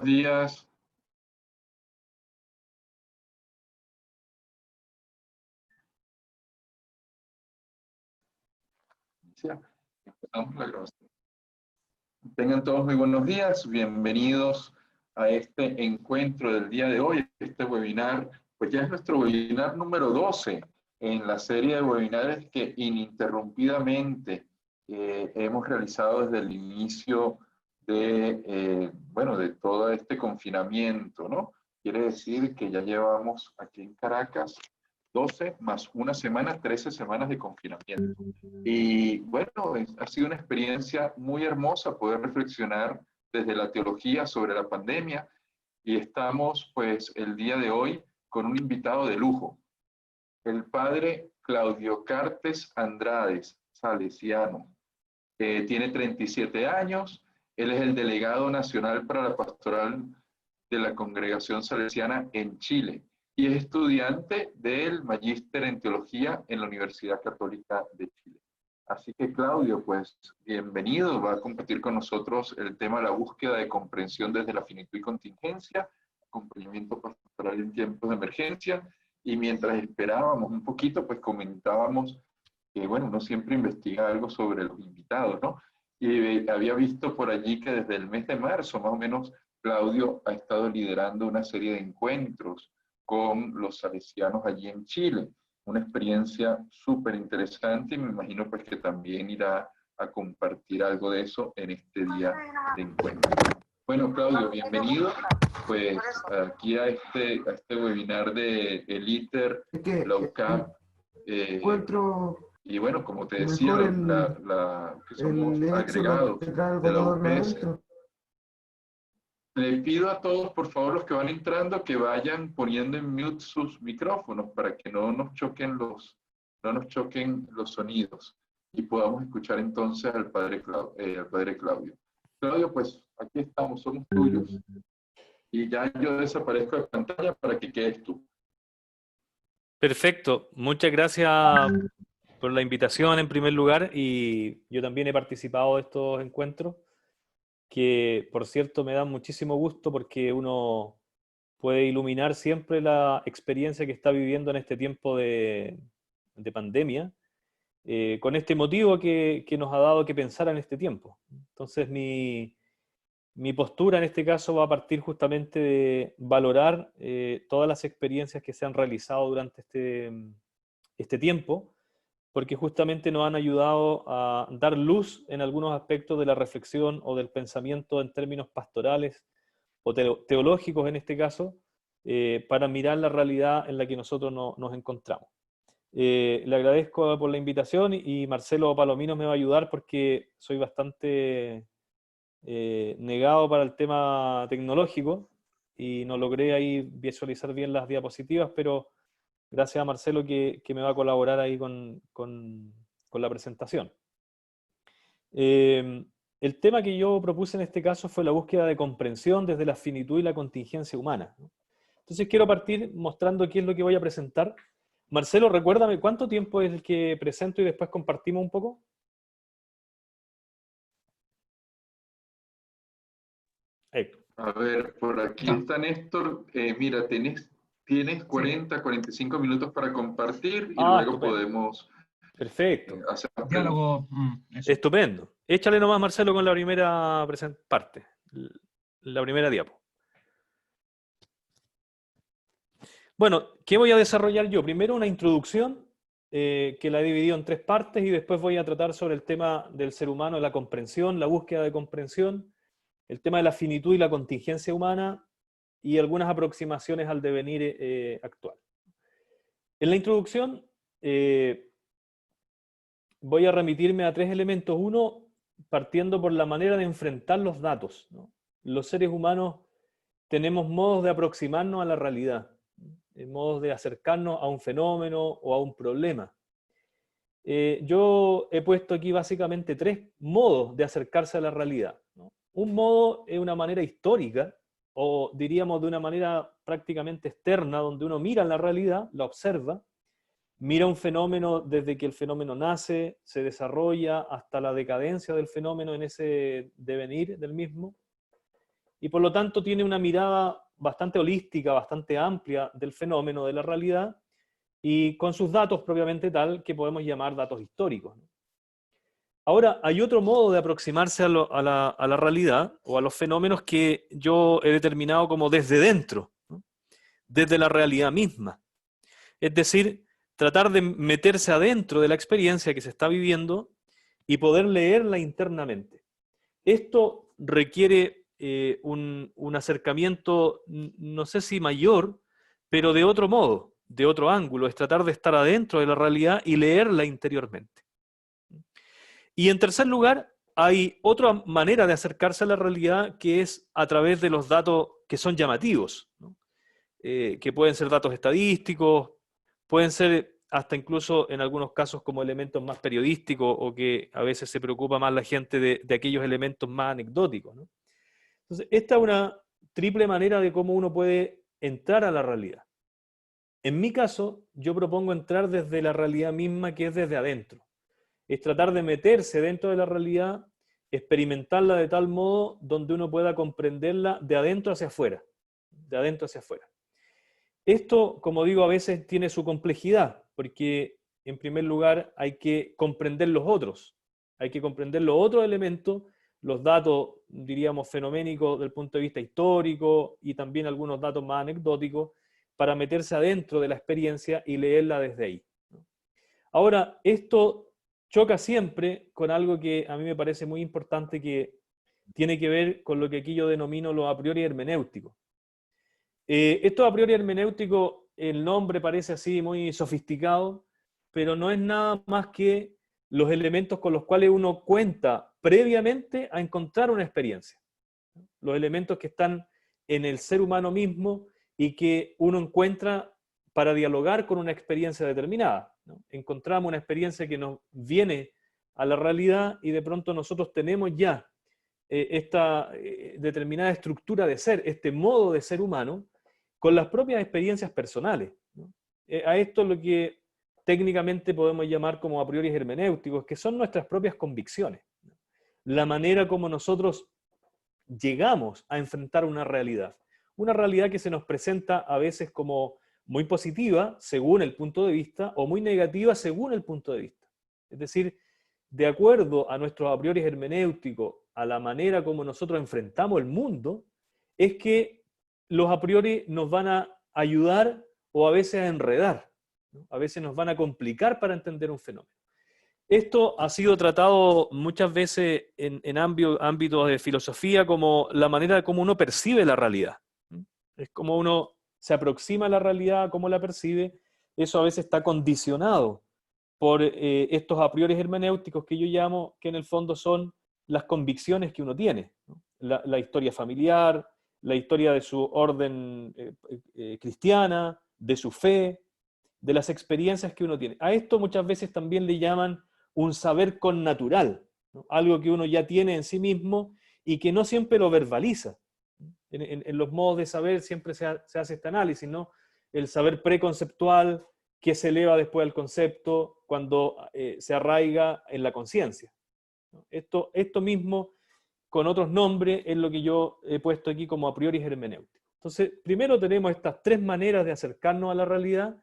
Días. Empezamos la grabación. Tengan todos muy buenos días, bienvenidos a este encuentro del día de hoy, este webinar, pues ya es nuestro webinar número 12 en la serie de webinares que ininterrumpidamente hemos realizado desde el inicio de, de todo este confinamiento, ¿no? Quiere decir que ya llevamos aquí en Caracas 12 más una semana, 13 semanas de confinamiento. Y bueno, ha sido una experiencia muy hermosa poder reflexionar desde la teología sobre la pandemia y estamos pues el día de hoy con un invitado de lujo, el padre Claudio Cartes Andrades, salesiano. Tiene 37 años, él es el delegado nacional para la pastoral de la Congregación Salesiana en Chile y es estudiante del Magíster en Teología en la Universidad Católica de Chile. Así que Claudio, pues bienvenido, va a compartir con nosotros el tema de la búsqueda de comprensión desde la finitud y contingencia, acompañamiento pastoral en tiempos de emergencia, y mientras esperábamos un poquito, pues comentábamos que, bueno, uno siempre investiga algo sobre los invitados, ¿no? Y había visto por allí que desde el mes de marzo, más o menos, Claudio ha estado liderando una serie de encuentros con los salesianos allí en Chile. Una experiencia súper interesante y me imagino pues que también irá a compartir algo de eso en este día de encuentro. Bueno, Claudio, bienvenido pues aquí a este webinar de el ITER, la UCAP. Encuentro y bueno, como te decía, mejor que somos el hecho agregados de traer de la algodón UPS. adentro. Le pido a todos, por favor, los que van entrando, que vayan poniendo en mute sus micrófonos para que no nos choquen los sonidos y podamos escuchar entonces al padre Claudio. Claudio, pues aquí estamos, somos tuyos. Y ya yo desaparezco de pantalla para que quedes tú. Perfecto, muchas gracias por la invitación en primer lugar, y yo también he participado de estos encuentros que, por cierto, me dan muchísimo gusto porque uno puede iluminar siempre la experiencia que está viviendo en este tiempo de pandemia, con este motivo que nos ha dado que pensar en este tiempo. Entonces mi postura en este caso va a partir justamente de valorar todas las experiencias que se han realizado durante este tiempo, porque justamente nos han ayudado a dar luz en algunos aspectos de la reflexión o del pensamiento en términos pastorales o teológicos en este caso, para mirar la realidad en la que nosotros nos encontramos. Le agradezco por la invitación y Marcelo Palomino me va a ayudar porque soy bastante negado para el tema tecnológico y no logré ahí visualizar bien las diapositivas, pero gracias a Marcelo que me va a colaborar ahí con la presentación. El tema que yo propuse en este caso fue la búsqueda de comprensión desde la finitud y la contingencia humana, ¿no? Entonces quiero partir mostrando qué es lo que voy a presentar. Marcelo, recuérdame, ¿cuánto tiempo es el que presento y después compartimos un poco? A ver, por aquí está Néstor. Mira, tienes 40, 45 minutos para compartir y luego Estupendo. Podemos Perfecto. hacer Diálogo. Estupendo. Échale nomás, Marcelo, con la primera parte, la primera diapo. Bueno, ¿qué voy a desarrollar yo? Primero una introducción que la he dividido en 3 partes y después voy a tratar sobre el tema del ser humano, la comprensión, la búsqueda de comprensión, el tema de la finitud y la contingencia humana y algunas aproximaciones al devenir actual. En la introducción voy a remitirme a 3 elementos. Uno, partiendo por la manera de enfrentar los datos, ¿no? Los seres humanos tenemos modos de aproximarnos a la realidad, modos de acercarnos a un fenómeno o a un problema. Yo he puesto aquí básicamente 3 modos de acercarse a la realidad, ¿no? Un modo es una manera histórica, o diríamos de una manera prácticamente externa, donde uno mira la realidad, la observa, mira un fenómeno desde que el fenómeno nace, se desarrolla hasta la decadencia del fenómeno en ese devenir del mismo, y por lo tanto tiene una mirada bastante holística, bastante amplia del fenómeno, de la realidad, y con sus datos propiamente tal que podemos llamar datos históricos. Ahora, hay otro modo de aproximarse a la realidad o a los fenómenos que yo he determinado como desde dentro, ¿no? Desde la realidad misma. Es decir, tratar de meterse adentro de la experiencia que se está viviendo y poder leerla internamente. Esto requiere un acercamiento, no sé si mayor, pero de otro modo, de otro ángulo, es tratar de estar adentro de la realidad y leerla interiormente. Y en tercer lugar, hay otra manera de acercarse a la realidad que es a través de los datos que son llamativos, ¿no? Que pueden ser datos estadísticos, pueden ser hasta incluso en algunos casos como elementos más periodísticos o que a veces se preocupa más la gente de aquellos elementos más anecdóticos, ¿no? Entonces, esta es una triple manera de cómo uno puede entrar a la realidad. En mi caso, yo propongo entrar desde la realidad misma, que es desde adentro. Es tratar de meterse dentro de la realidad, experimentarla de tal modo donde uno pueda comprenderla de adentro hacia afuera. De adentro hacia afuera. Esto, como digo, a veces tiene su complejidad, porque en primer lugar hay que comprender los otros. Hay que comprender los otros elementos, los datos, diríamos, fenoménicos del punto de vista histórico y también algunos datos más anecdóticos, para meterse adentro de la experiencia y leerla desde ahí. Ahora, esto choca siempre con algo que a mí me parece muy importante, que tiene que ver con lo que aquí yo denomino los a priori hermenéuticos. Esto a priori hermenéutico, el nombre parece así muy sofisticado, pero no es nada más que los elementos con los cuales uno cuenta previamente a encontrar una experiencia. Los elementos que están en el ser humano mismo y que uno encuentra para dialogar con una experiencia determinada, ¿no? Encontramos una experiencia que nos viene a la realidad y de pronto nosotros tenemos ya esta determinada estructura de ser, este modo de ser humano, con las propias experiencias personales, ¿no? A esto es lo que técnicamente podemos llamar como a priori hermenéuticos, que son nuestras propias convicciones, ¿no? La manera como nosotros llegamos a enfrentar una realidad que se nos presenta a veces como muy positiva según el punto de vista o muy negativa según el punto de vista. Es decir, de acuerdo a nuestros a priori hermenéuticos, a la manera como nosotros enfrentamos el mundo, es que los a priori nos van a ayudar o a veces a enredar, ¿no? A veces nos van a complicar para entender un fenómeno. Esto ha sido tratado muchas veces en ámbitos de filosofía como la manera como uno percibe la realidad. Es como uno se aproxima a la realidad, cómo la percibe. Eso a veces está condicionado por estos a priori hermenéuticos que yo llamo, que en el fondo son las convicciones que uno tiene, ¿no? La historia familiar, la historia de su orden cristiana, de su fe, de las experiencias que uno tiene. A esto muchas veces también le llaman un saber connatural, ¿no? Algo que uno ya tiene en sí mismo y que no siempre lo verbaliza. En los modos de saber siempre se hace este análisis, ¿no? El saber preconceptual que se eleva después al concepto cuando se arraiga en la conciencia, ¿no? Esto mismo, con otros nombres, es lo que yo he puesto aquí como a priori hermenéutico. Entonces, primero tenemos estas tres maneras de acercarnos a la realidad,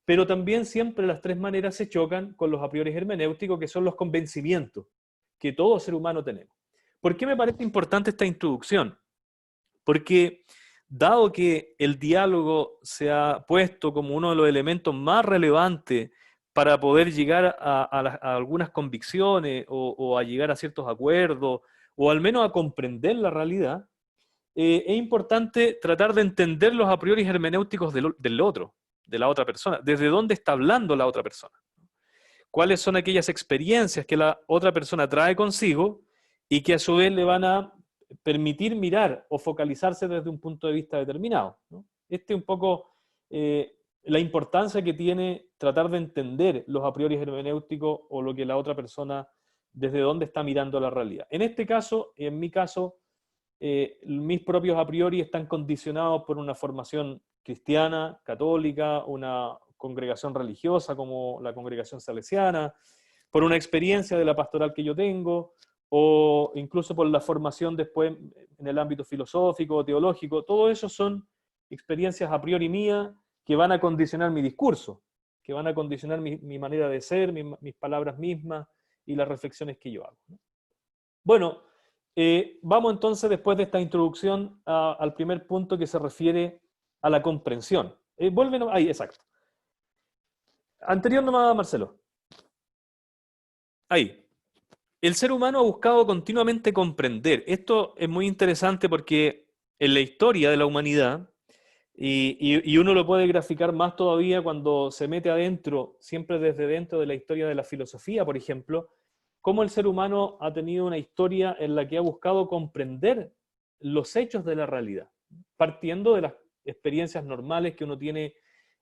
pero también siempre las tres maneras se chocan con los a priori hermenéuticos, que son los convencimientos que todo ser humano tenemos. ¿Por qué me parece importante esta introducción? Porque dado que el diálogo se ha puesto como uno de los elementos más relevantes para poder llegar a algunas convicciones o a llegar a ciertos acuerdos, o al menos a comprender la realidad, es importante tratar de entender los a priori hermenéuticos del otro, de la otra persona, desde dónde está hablando la otra persona, cuáles son aquellas experiencias que la otra persona trae consigo y que a su vez le van a permitir mirar o focalizarse desde un punto de vista determinado, ¿no? Este es un poco la importancia que tiene tratar de entender los a priori hermenéuticos o lo que la otra persona, desde dónde está mirando la realidad. En este caso, en mi caso, mis propios a priori están condicionados por una formación cristiana, católica, una congregación religiosa como la congregación salesiana, por una experiencia de la pastoral que yo tengo, o incluso por la formación después en el ámbito filosófico o teológico. Todo eso son experiencias a priori mías que van a condicionar mi discurso, que van a condicionar mi manera de ser, mis palabras mismas y las reflexiones que yo hago. Bueno, vamos entonces, después de esta introducción, al primer punto que se refiere a la comprensión. Ahí, exacto. Anterior nomás, Marcelo. Ahí. El ser humano ha buscado continuamente comprender. Esto es muy interesante porque en la historia de la humanidad, y uno lo puede graficar más todavía cuando se mete adentro, siempre desde dentro de la historia de la filosofía, por ejemplo, cómo el ser humano ha tenido una historia en la que ha buscado comprender los hechos de la realidad, partiendo de las experiencias normales que uno tiene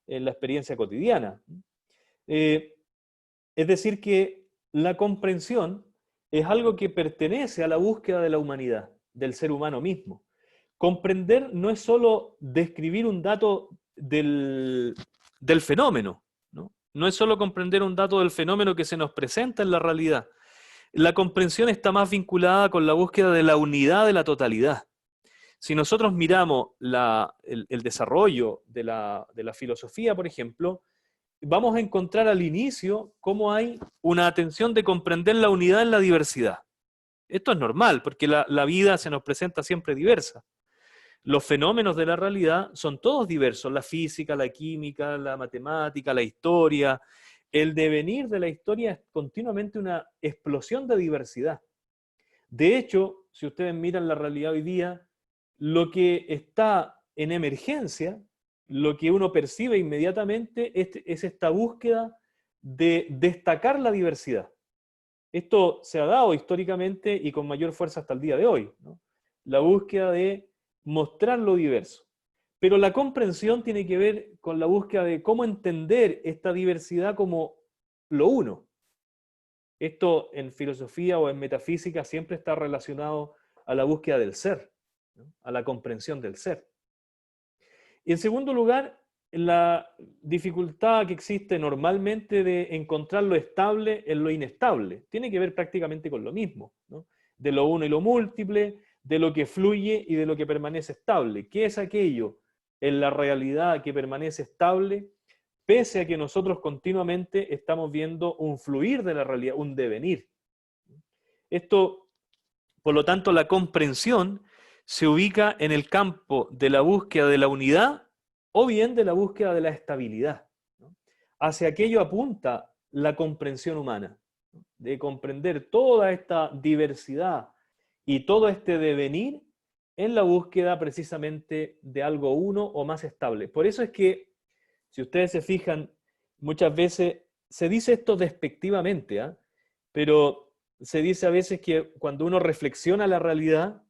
en la experiencia cotidiana. Es decir, que la comprensión es algo que pertenece a la búsqueda de la humanidad, del ser humano mismo. Comprender no es solo describir un dato del fenómeno, ¿no? No es solo comprender un dato del fenómeno que se nos presenta en la realidad. La comprensión está más vinculada con la búsqueda de la unidad de la totalidad. Si nosotros miramos el desarrollo de la filosofía, por ejemplo, vamos a encontrar al inicio cómo hay una atención de comprender la unidad en la diversidad. Esto es normal, porque la vida se nos presenta siempre diversa. Los fenómenos de la realidad son todos diversos, la física, la química, la matemática, la historia. El devenir de la historia es continuamente una explosión de diversidad. De hecho, si ustedes miran la realidad hoy día, lo que está en emergencia, lo que uno percibe inmediatamente es esta búsqueda de destacar la diversidad. Esto se ha dado históricamente y con mayor fuerza hasta el día de hoy, ¿no? La búsqueda de mostrar lo diverso. Pero la comprensión tiene que ver con la búsqueda de cómo entender esta diversidad como lo uno. Esto en filosofía o en metafísica siempre está relacionado a la búsqueda del ser, ¿no? A la comprensión del ser. Y en segundo lugar, la dificultad que existe normalmente de encontrar lo estable en lo inestable. Tiene que ver prácticamente con lo mismo, ¿no? De lo uno y lo múltiple, de lo que fluye y de lo que permanece estable. ¿Qué es aquello en la realidad que permanece estable, pese a que nosotros continuamente estamos viendo un fluir de la realidad, un devenir? Esto, por lo tanto, la comprensión se ubica en el campo de la búsqueda de la unidad o bien de la búsqueda de la estabilidad, ¿no? Hacia aquello apunta la comprensión humana, ¿no? De comprender toda esta diversidad y todo este devenir en la búsqueda precisamente de algo uno o más estable. Por eso es que, si ustedes se fijan, muchas veces se dice esto despectivamente, ¿eh? Pero se dice a veces que cuando uno reflexiona la realidad,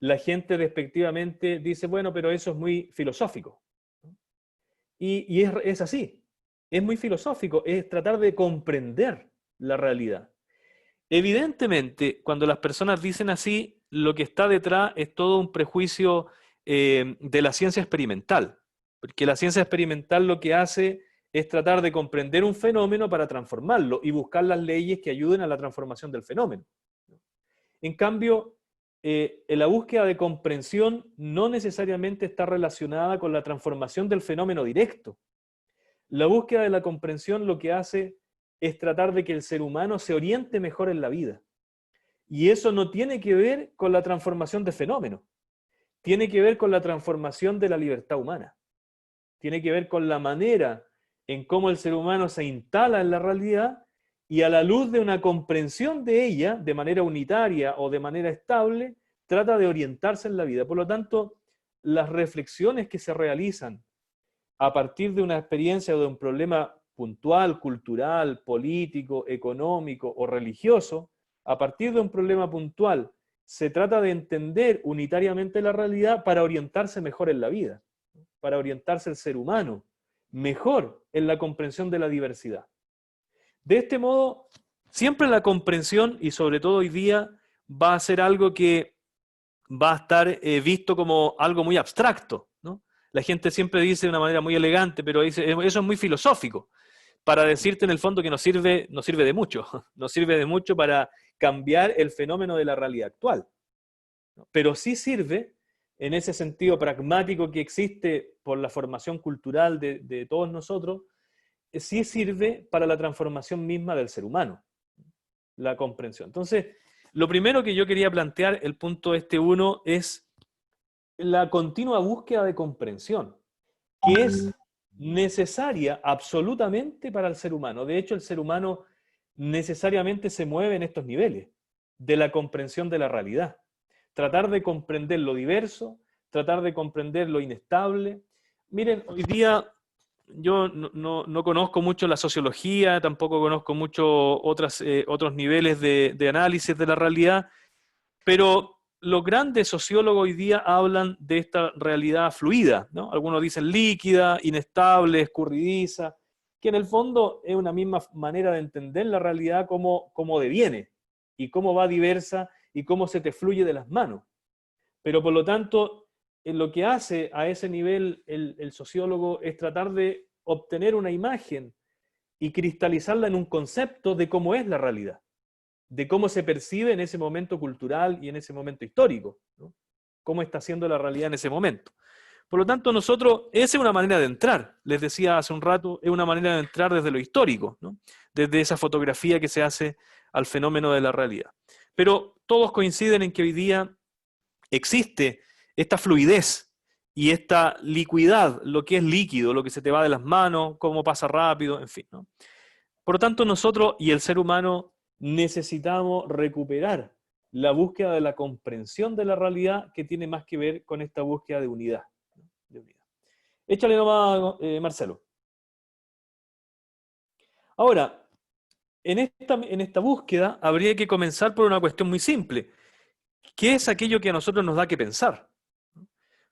la gente despectivamente dice, bueno, pero eso es muy filosófico. Y es así, es muy filosófico, es tratar de comprender la realidad. Evidentemente, cuando las personas dicen así, lo que está detrás es todo un prejuicio de la ciencia experimental, porque la ciencia experimental lo que hace es tratar de comprender un fenómeno para transformarlo y buscar las leyes que ayuden a la transformación del fenómeno. En cambio, la búsqueda de comprensión no necesariamente está relacionada con la transformación del fenómeno directo. La búsqueda de la comprensión lo que hace es tratar de que el ser humano se oriente mejor en la vida. Y eso no tiene que ver con la transformación de fenómenos. Tiene que ver con la transformación de la libertad humana. Tiene que ver con la manera en cómo el ser humano se instala en la realidad y a la luz de una comprensión de ella, de manera unitaria o de manera estable, trata de orientarse en la vida. Por lo tanto, las reflexiones que se realizan a partir de una experiencia o de un problema puntual, cultural, político, económico o religioso, a partir de un problema puntual, se trata de entender unitariamente la realidad para orientarse mejor en la vida, para orientarse el ser humano mejor en la comprensión de la diversidad. De este modo, siempre la comprensión, y sobre todo hoy día, va a ser algo que va a estar visto como algo muy abstracto, ¿no? La gente siempre dice de una manera muy elegante, pero dice, eso es muy filosófico, para decirte en el fondo que nos sirve de mucho. Nos sirve de mucho para cambiar el fenómeno de la realidad actual, ¿no? Pero sí sirve en ese sentido pragmático que existe por la formación cultural de todos nosotros, sí sirve para la transformación misma del ser humano, la comprensión. Entonces, lo primero que yo quería plantear, el punto uno, es la continua búsqueda de comprensión, que es necesaria absolutamente para el ser humano. De hecho, el ser humano necesariamente se mueve en estos niveles de la comprensión de la realidad. Tratar de comprender lo diverso, tratar de comprender lo inestable. Miren, hoy día yo no conozco mucho la sociología, tampoco conozco mucho otros niveles de análisis de la realidad, pero los grandes sociólogos hoy día hablan de esta realidad fluida, ¿no? Algunos dicen líquida, inestable, escurridiza, que en el fondo es una misma manera de entender la realidad como deviene, y cómo va diversa, y cómo se te fluye de las manos. Pero por lo tanto, lo que hace a ese nivel el sociólogo es tratar de obtener una imagen y cristalizarla en un concepto de cómo es la realidad, de cómo se percibe en ese momento cultural y en ese momento histórico, ¿no? Cómo está siendo la realidad en ese momento. Por lo tanto, nosotros, esa es una manera de entrar, les decía hace un rato, es una manera de entrar desde lo histórico, ¿no? Desde esa fotografía que se hace al fenómeno de la realidad. Pero todos coinciden en que hoy día existe esta fluidez y esta liquidez, lo que es líquido, lo que se te va de las manos, cómo pasa rápido, en fin, ¿no? Por lo tanto, nosotros y el ser humano necesitamos recuperar la búsqueda de la comprensión de la realidad, que tiene más que ver con esta búsqueda de unidad. Échale nomás, Marcelo. Ahora, en esta búsqueda habría que comenzar por una cuestión muy simple. ¿Qué es aquello que a nosotros nos da que pensar?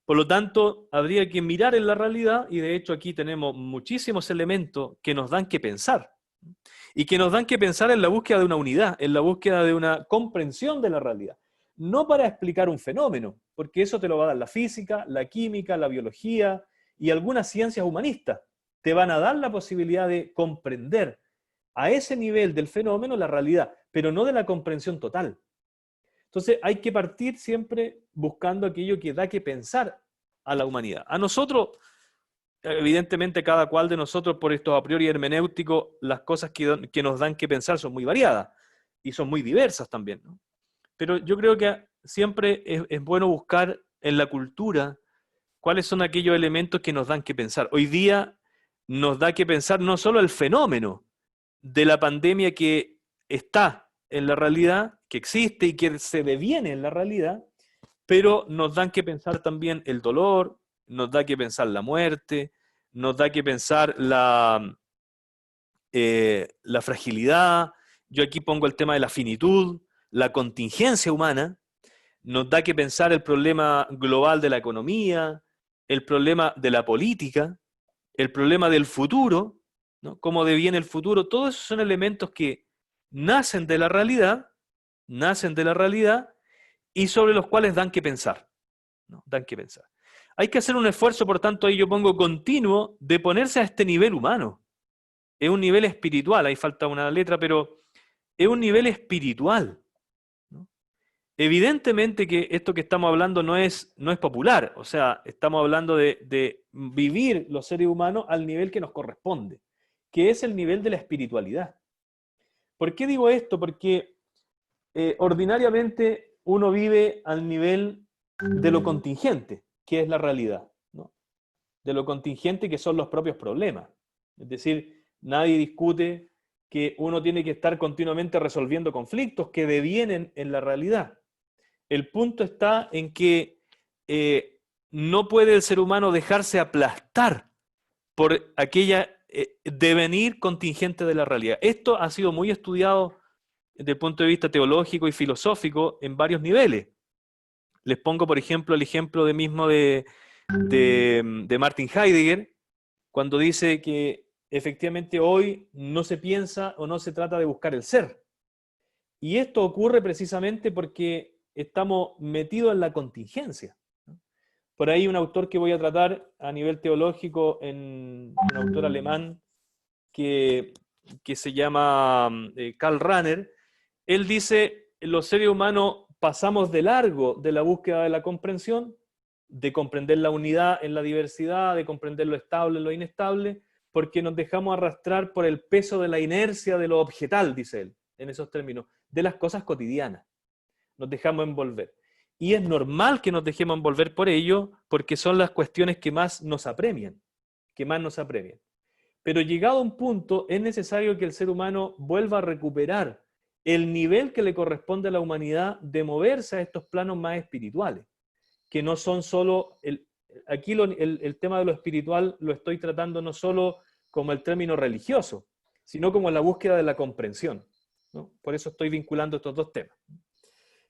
Por lo tanto, habría que mirar en la realidad, y de hecho aquí tenemos muchísimos elementos que nos dan que pensar, y que nos dan que pensar en la búsqueda de una unidad, en la búsqueda de una comprensión de la realidad. No para explicar un fenómeno, porque eso te lo va a dar la física, la química, la biología y algunas ciencias humanistas. Te van a dar la posibilidad de comprender a ese nivel del fenómeno la realidad, pero no de la comprensión total. Entonces hay que partir siempre buscando aquello que da que pensar a la humanidad. A nosotros, evidentemente, cada cual de nosotros, por estos a priori hermenéuticos, las cosas que nos dan que pensar son muy variadas y son muy diversas también, ¿no? Pero yo creo que siempre es bueno buscar en la cultura cuáles son aquellos elementos que nos dan que pensar. Hoy día nos da que pensar no solo el fenómeno de la pandemia que está en la realidad, que existe y que se deviene en la realidad, pero nos dan que pensar también el dolor, nos da que pensar la muerte, nos da que pensar la fragilidad. Yo aquí pongo el tema de la finitud, la contingencia humana. Nos da que pensar el problema global de la economía, el problema de la política, el problema del futuro, ¿no? Cómo deviene el futuro. Todos esos son elementos que nacen de la realidad y sobre los cuales dan que pensar, ¿no? Dan que pensar. Hay que hacer un esfuerzo, por tanto, ahí yo pongo continuo, de ponerse a este nivel humano. Es un nivel espiritual, ahí falta una letra, pero es un nivel espiritual, ¿no? Evidentemente que esto que estamos hablando no es popular, o sea, estamos hablando de vivir los seres humanos al nivel que nos corresponde, que es el nivel de la espiritualidad. ¿Por qué digo esto? Porque ordinariamente uno vive al nivel de lo contingente, que es la realidad, ¿no? De lo contingente, que son los propios problemas. Es decir, nadie discute que uno tiene que estar continuamente resolviendo conflictos que devienen en la realidad. El punto está en que no puede el ser humano dejarse aplastar por aquella devenir contingente de la realidad. Esto ha sido muy estudiado desde el punto de vista teológico y filosófico en varios niveles. Les pongo, por ejemplo, el ejemplo de Martin Heidegger, cuando dice que efectivamente hoy no se piensa o no se trata de buscar el ser. Y esto ocurre precisamente porque estamos metidos en la contingencia. Por ahí un autor que voy a tratar a nivel teológico, un autor alemán que se llama Karl Rahner, él dice, los seres humanos pasamos de largo de la búsqueda de la comprensión, de comprender la unidad en la diversidad, de comprender lo estable en lo inestable, porque nos dejamos arrastrar por el peso de la inercia de lo objetal, dice él, en esos términos, de las cosas cotidianas. Nos dejamos envolver. Y es normal que nos dejemos envolver por ello, porque son las cuestiones que más nos apremian, Pero llegado a un punto, es necesario que el ser humano vuelva a recuperar el nivel que le corresponde a la humanidad de moverse a estos planos más espirituales, que no son solo, aquí el tema de lo espiritual lo estoy tratando no solo como el término religioso, sino como la búsqueda de la comprensión, ¿no? Por eso estoy vinculando estos dos temas.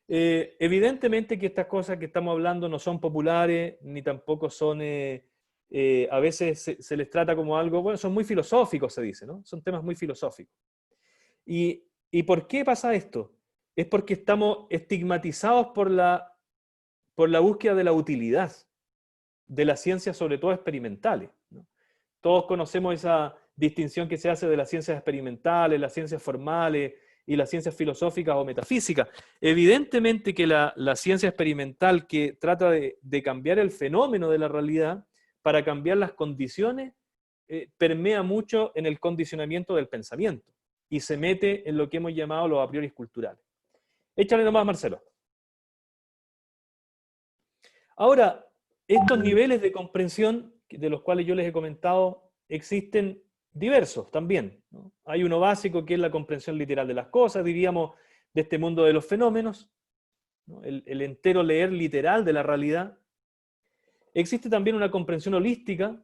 Evidentemente que estas cosas que estamos hablando no son populares, ni tampoco son, a veces se les trata como algo, bueno, son muy filosóficos, se dice, ¿no? Son temas muy filosóficos. ¿Y por qué pasa esto? Es porque estamos estigmatizados por la búsqueda de la utilidad de las ciencias, sobre todo experimentales, ¿no? Todos conocemos esa distinción que se hace de las ciencias experimentales, las ciencias formales y las ciencias filosóficas o metafísicas. Evidentemente que la ciencia experimental que trata de cambiar el fenómeno de la realidad para cambiar las condiciones, permea mucho en el condicionamiento del pensamiento y se mete en lo que hemos llamado los a priori culturales. Échale nomás, Marcelo. Ahora, estos niveles de comprensión, de los cuales yo les he comentado, existen diversos también, ¿no? Hay uno básico que es la comprensión literal de las cosas, diríamos, de este mundo de los fenómenos, ¿no? El entero leer literal de la realidad. Existe también una comprensión holística,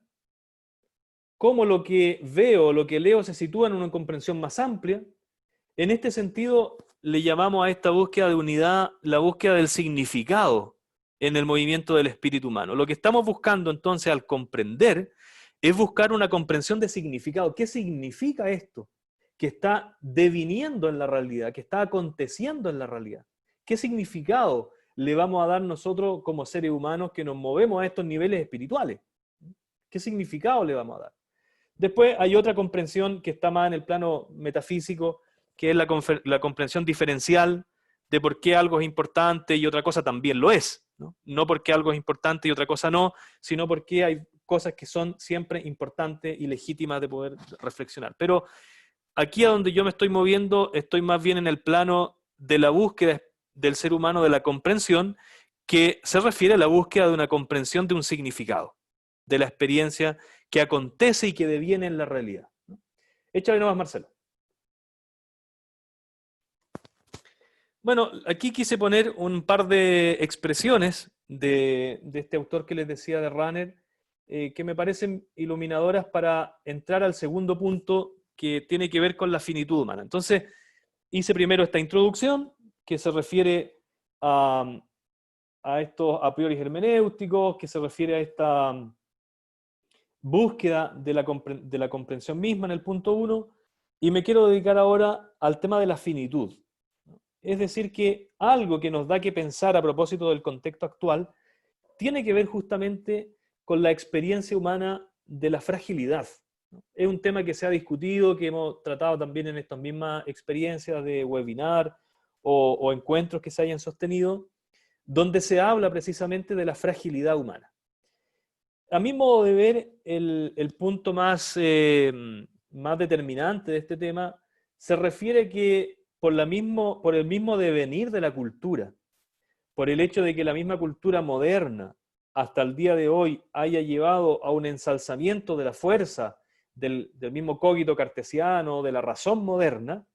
cómo lo que veo, lo que leo se sitúa en una comprensión más amplia. En este sentido, le llamamos a esta búsqueda de unidad la búsqueda del significado en el movimiento del espíritu humano. Lo que estamos buscando entonces al comprender es buscar una comprensión de significado. ¿Qué significa esto que está deviniendo en la realidad, que está aconteciendo en la realidad? ¿Qué significado le vamos a dar nosotros como seres humanos que nos movemos a estos niveles espirituales? ¿Qué significado le vamos a dar? Después hay otra comprensión que está más en el plano metafísico, que es la comprensión diferencial de por qué algo es importante y otra cosa también lo es, ¿no? No porque algo es importante y otra cosa no, sino porque hay cosas que son siempre importantes y legítimas de poder reflexionar. Pero aquí a donde yo me estoy moviendo, estoy más bien en el plano de la búsqueda del ser humano de la comprensión, que se refiere a la búsqueda de una comprensión de un significado, de la experiencia que acontece y que deviene en la realidad, ¿no? Échale nomás, Marcelo. Bueno, aquí quise poner un par de expresiones de este autor que les decía, de Rahner, que me parecen iluminadoras para entrar al segundo punto que tiene que ver con la finitud humana. Entonces, hice primero esta introducción que se refiere a estos a priori hermenéuticos, que se refiere a esta búsqueda de la comprensión misma en el punto 1, y me quiero dedicar ahora al tema de la finitud. Es decir, que algo que nos da que pensar a propósito del contexto actual tiene que ver justamente con la experiencia humana de la fragilidad, ¿no? Es un tema que se ha discutido, que hemos tratado también en estas mismas experiencias de webinar o encuentros que se hayan sostenido, donde se habla precisamente de la fragilidad humana. A mi modo de ver, el punto más determinante de este tema se refiere que por el mismo devenir de la cultura, por el hecho de que la misma cultura moderna hasta el día de hoy haya llevado a un ensalzamiento de la fuerza del mismo cogito cartesiano, de la razón moderna,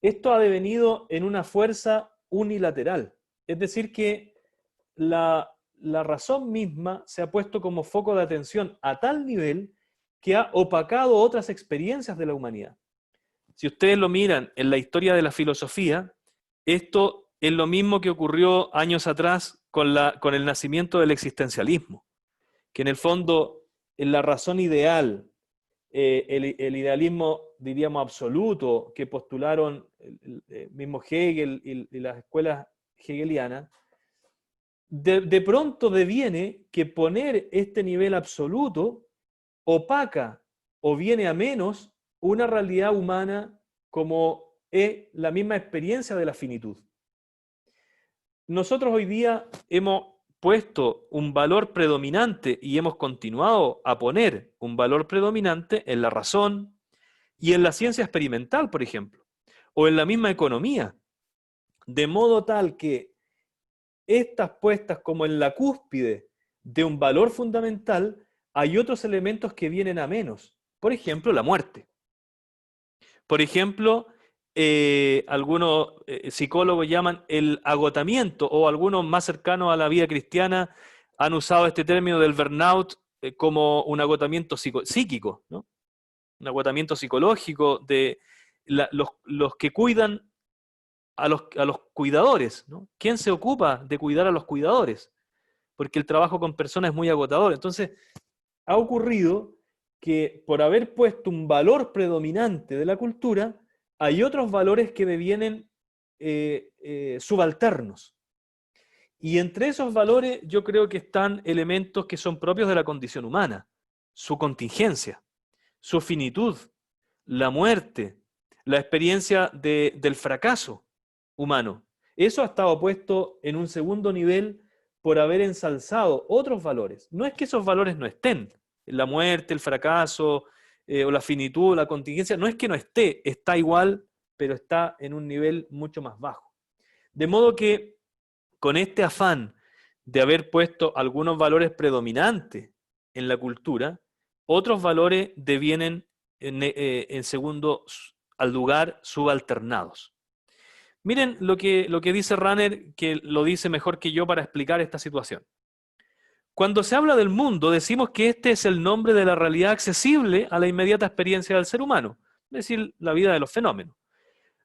esto ha devenido en una fuerza unilateral. Es decir, que la razón misma se ha puesto como foco de atención a tal nivel que ha opacado otras experiencias de la humanidad. Si ustedes lo miran en la historia de la filosofía, esto es lo mismo que ocurrió años atrás con el nacimiento del existencialismo, que en el fondo, en la razón ideal, el idealismo, diríamos, absoluto, que postularon el mismo Hegel y las escuelas hegelianas, de pronto deviene que poner este nivel absoluto opaca o viene a menos una realidad humana como es la misma experiencia de la finitud. Nosotros hoy día hemos puesto un valor predominante y hemos continuado a poner un valor predominante en la razón y en la ciencia experimental, por ejemplo, o en la misma economía, de modo tal que estas puestas como en la cúspide de un valor fundamental, hay otros elementos que vienen a menos. Por ejemplo, la muerte. Por ejemplo, algunos psicólogos llaman el agotamiento, o algunos más cercanos a la vida cristiana han usado este término del burnout como un agotamiento psíquico, ¿no? Un agotamiento psicológico de los que cuidan a los cuidadores, ¿no? ¿Quién se ocupa de cuidar a los cuidadores? Porque el trabajo con personas es muy agotador. Entonces, ha ocurrido que por haber puesto un valor predominante de la cultura, hay otros valores que devienen subalternos. Y entre esos valores yo creo que están elementos que son propios de la condición humana: su contingencia, su finitud, la muerte, la experiencia del fracaso humano. Eso ha estado puesto en un segundo nivel por haber ensalzado otros valores. No es que esos valores no estén, la muerte, el fracaso, o la finitud, la contingencia, no es que no esté, está igual, pero está en un nivel mucho más bajo. De modo que con este afán de haber puesto algunos valores predominantes en la cultura, otros valores devienen en segundo al lugar subalternados. Miren lo que dice Rahner, que lo dice mejor que yo para explicar esta situación. Cuando se habla del mundo, decimos que este es el nombre de la realidad accesible a la inmediata experiencia del ser humano, es decir, la vida de los fenómenos.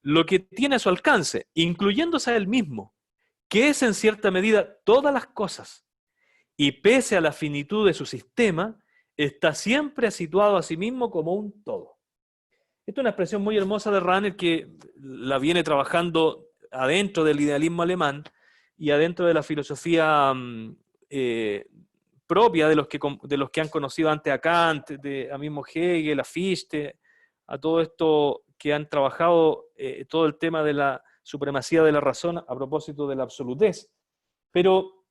Lo que tiene a su alcance, incluyéndose a él mismo, que es en cierta medida todas las cosas, y pese a la finitud de su sistema, está siempre situado a sí mismo como un todo. Esta es una expresión muy hermosa de Rahner, que la viene trabajando adentro del idealismo alemán y adentro de la filosofía propia de los que han conocido antes a Kant, a mismo Hegel, a Fichte, a todo esto que han trabajado todo el tema de la supremacía de la razón a propósito de la absolutez. Pero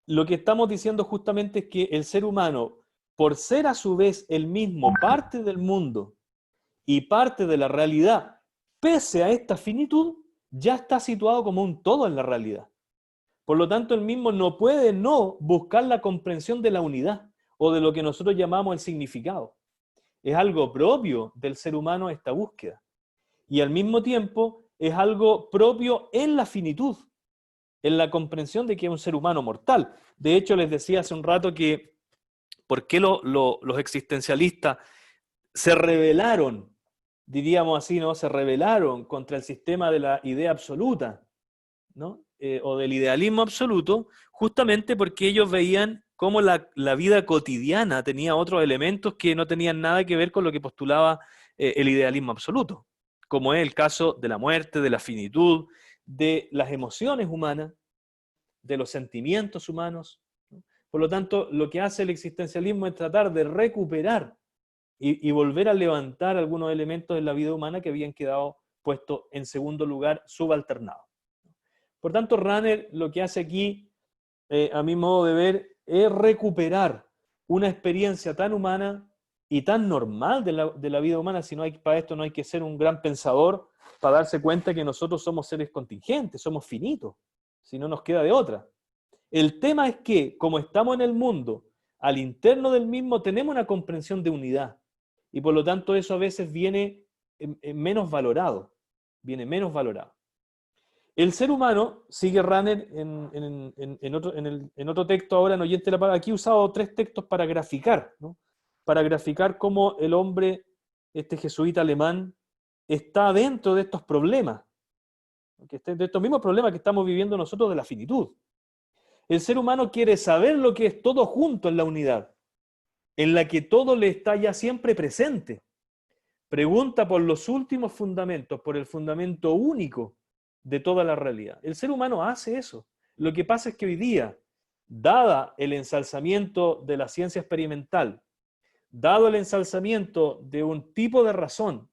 lo que estamos diciendo justamente es que el ser humano, por ser a su vez el mismo parte del mundo y parte de la realidad, pese a esta finitud, ya está situado como un todo en la realidad. Por lo tanto, el mismo no puede no buscar la comprensión de la unidad o de lo que nosotros llamamos el significado. Es algo propio del ser humano esta búsqueda. Y al mismo tiempo es algo propio en la finitud, en la comprensión de que es un ser humano mortal. De hecho, les decía hace un rato que por qué los existencialistas se rebelaron, diríamos así, ¿no? Se rebelaron contra el sistema de la idea absoluta, ¿no? O del idealismo absoluto, justamente porque ellos veían cómo la vida cotidiana tenía otros elementos que no tenían nada que ver con lo que postulaba el idealismo absoluto, como es el caso de la muerte, de la finitud, de las emociones humanas, de los sentimientos humanos, ¿no? Por lo tanto, lo que hace el existencialismo es tratar de recuperar y volver a levantar algunos elementos de la vida humana que habían quedado puestos en segundo lugar, subalternados. Por tanto, Rahner lo que hace aquí, a mi modo de ver, es recuperar una experiencia tan humana y tan normal de la vida humana. Si no hay, para esto no hay que ser un gran pensador para darse cuenta que nosotros somos seres contingentes, somos finitos, si no nos queda de otra. El tema es que, como estamos en el mundo, al interno del mismo tenemos una comprensión de unidad, y por lo tanto eso a veces viene menos valorado, El ser humano, sigue Rahner en otro texto ahora en Oyente la Palabra, aquí he usado 3 textos para graficar, ¿no? Para graficar cómo el hombre, este jesuita alemán, está dentro de estos problemas, de estos mismos problemas que estamos viviendo nosotros de la finitud. El ser humano quiere saber lo que es todo junto en la unidad, en la que todo le está ya siempre presente. Pregunta por los últimos fundamentos, por el fundamento único de toda la realidad. El ser humano hace eso. Lo que pasa es que hoy día, dada el ensalzamiento de la ciencia experimental, dado el ensalzamiento de un tipo de razón,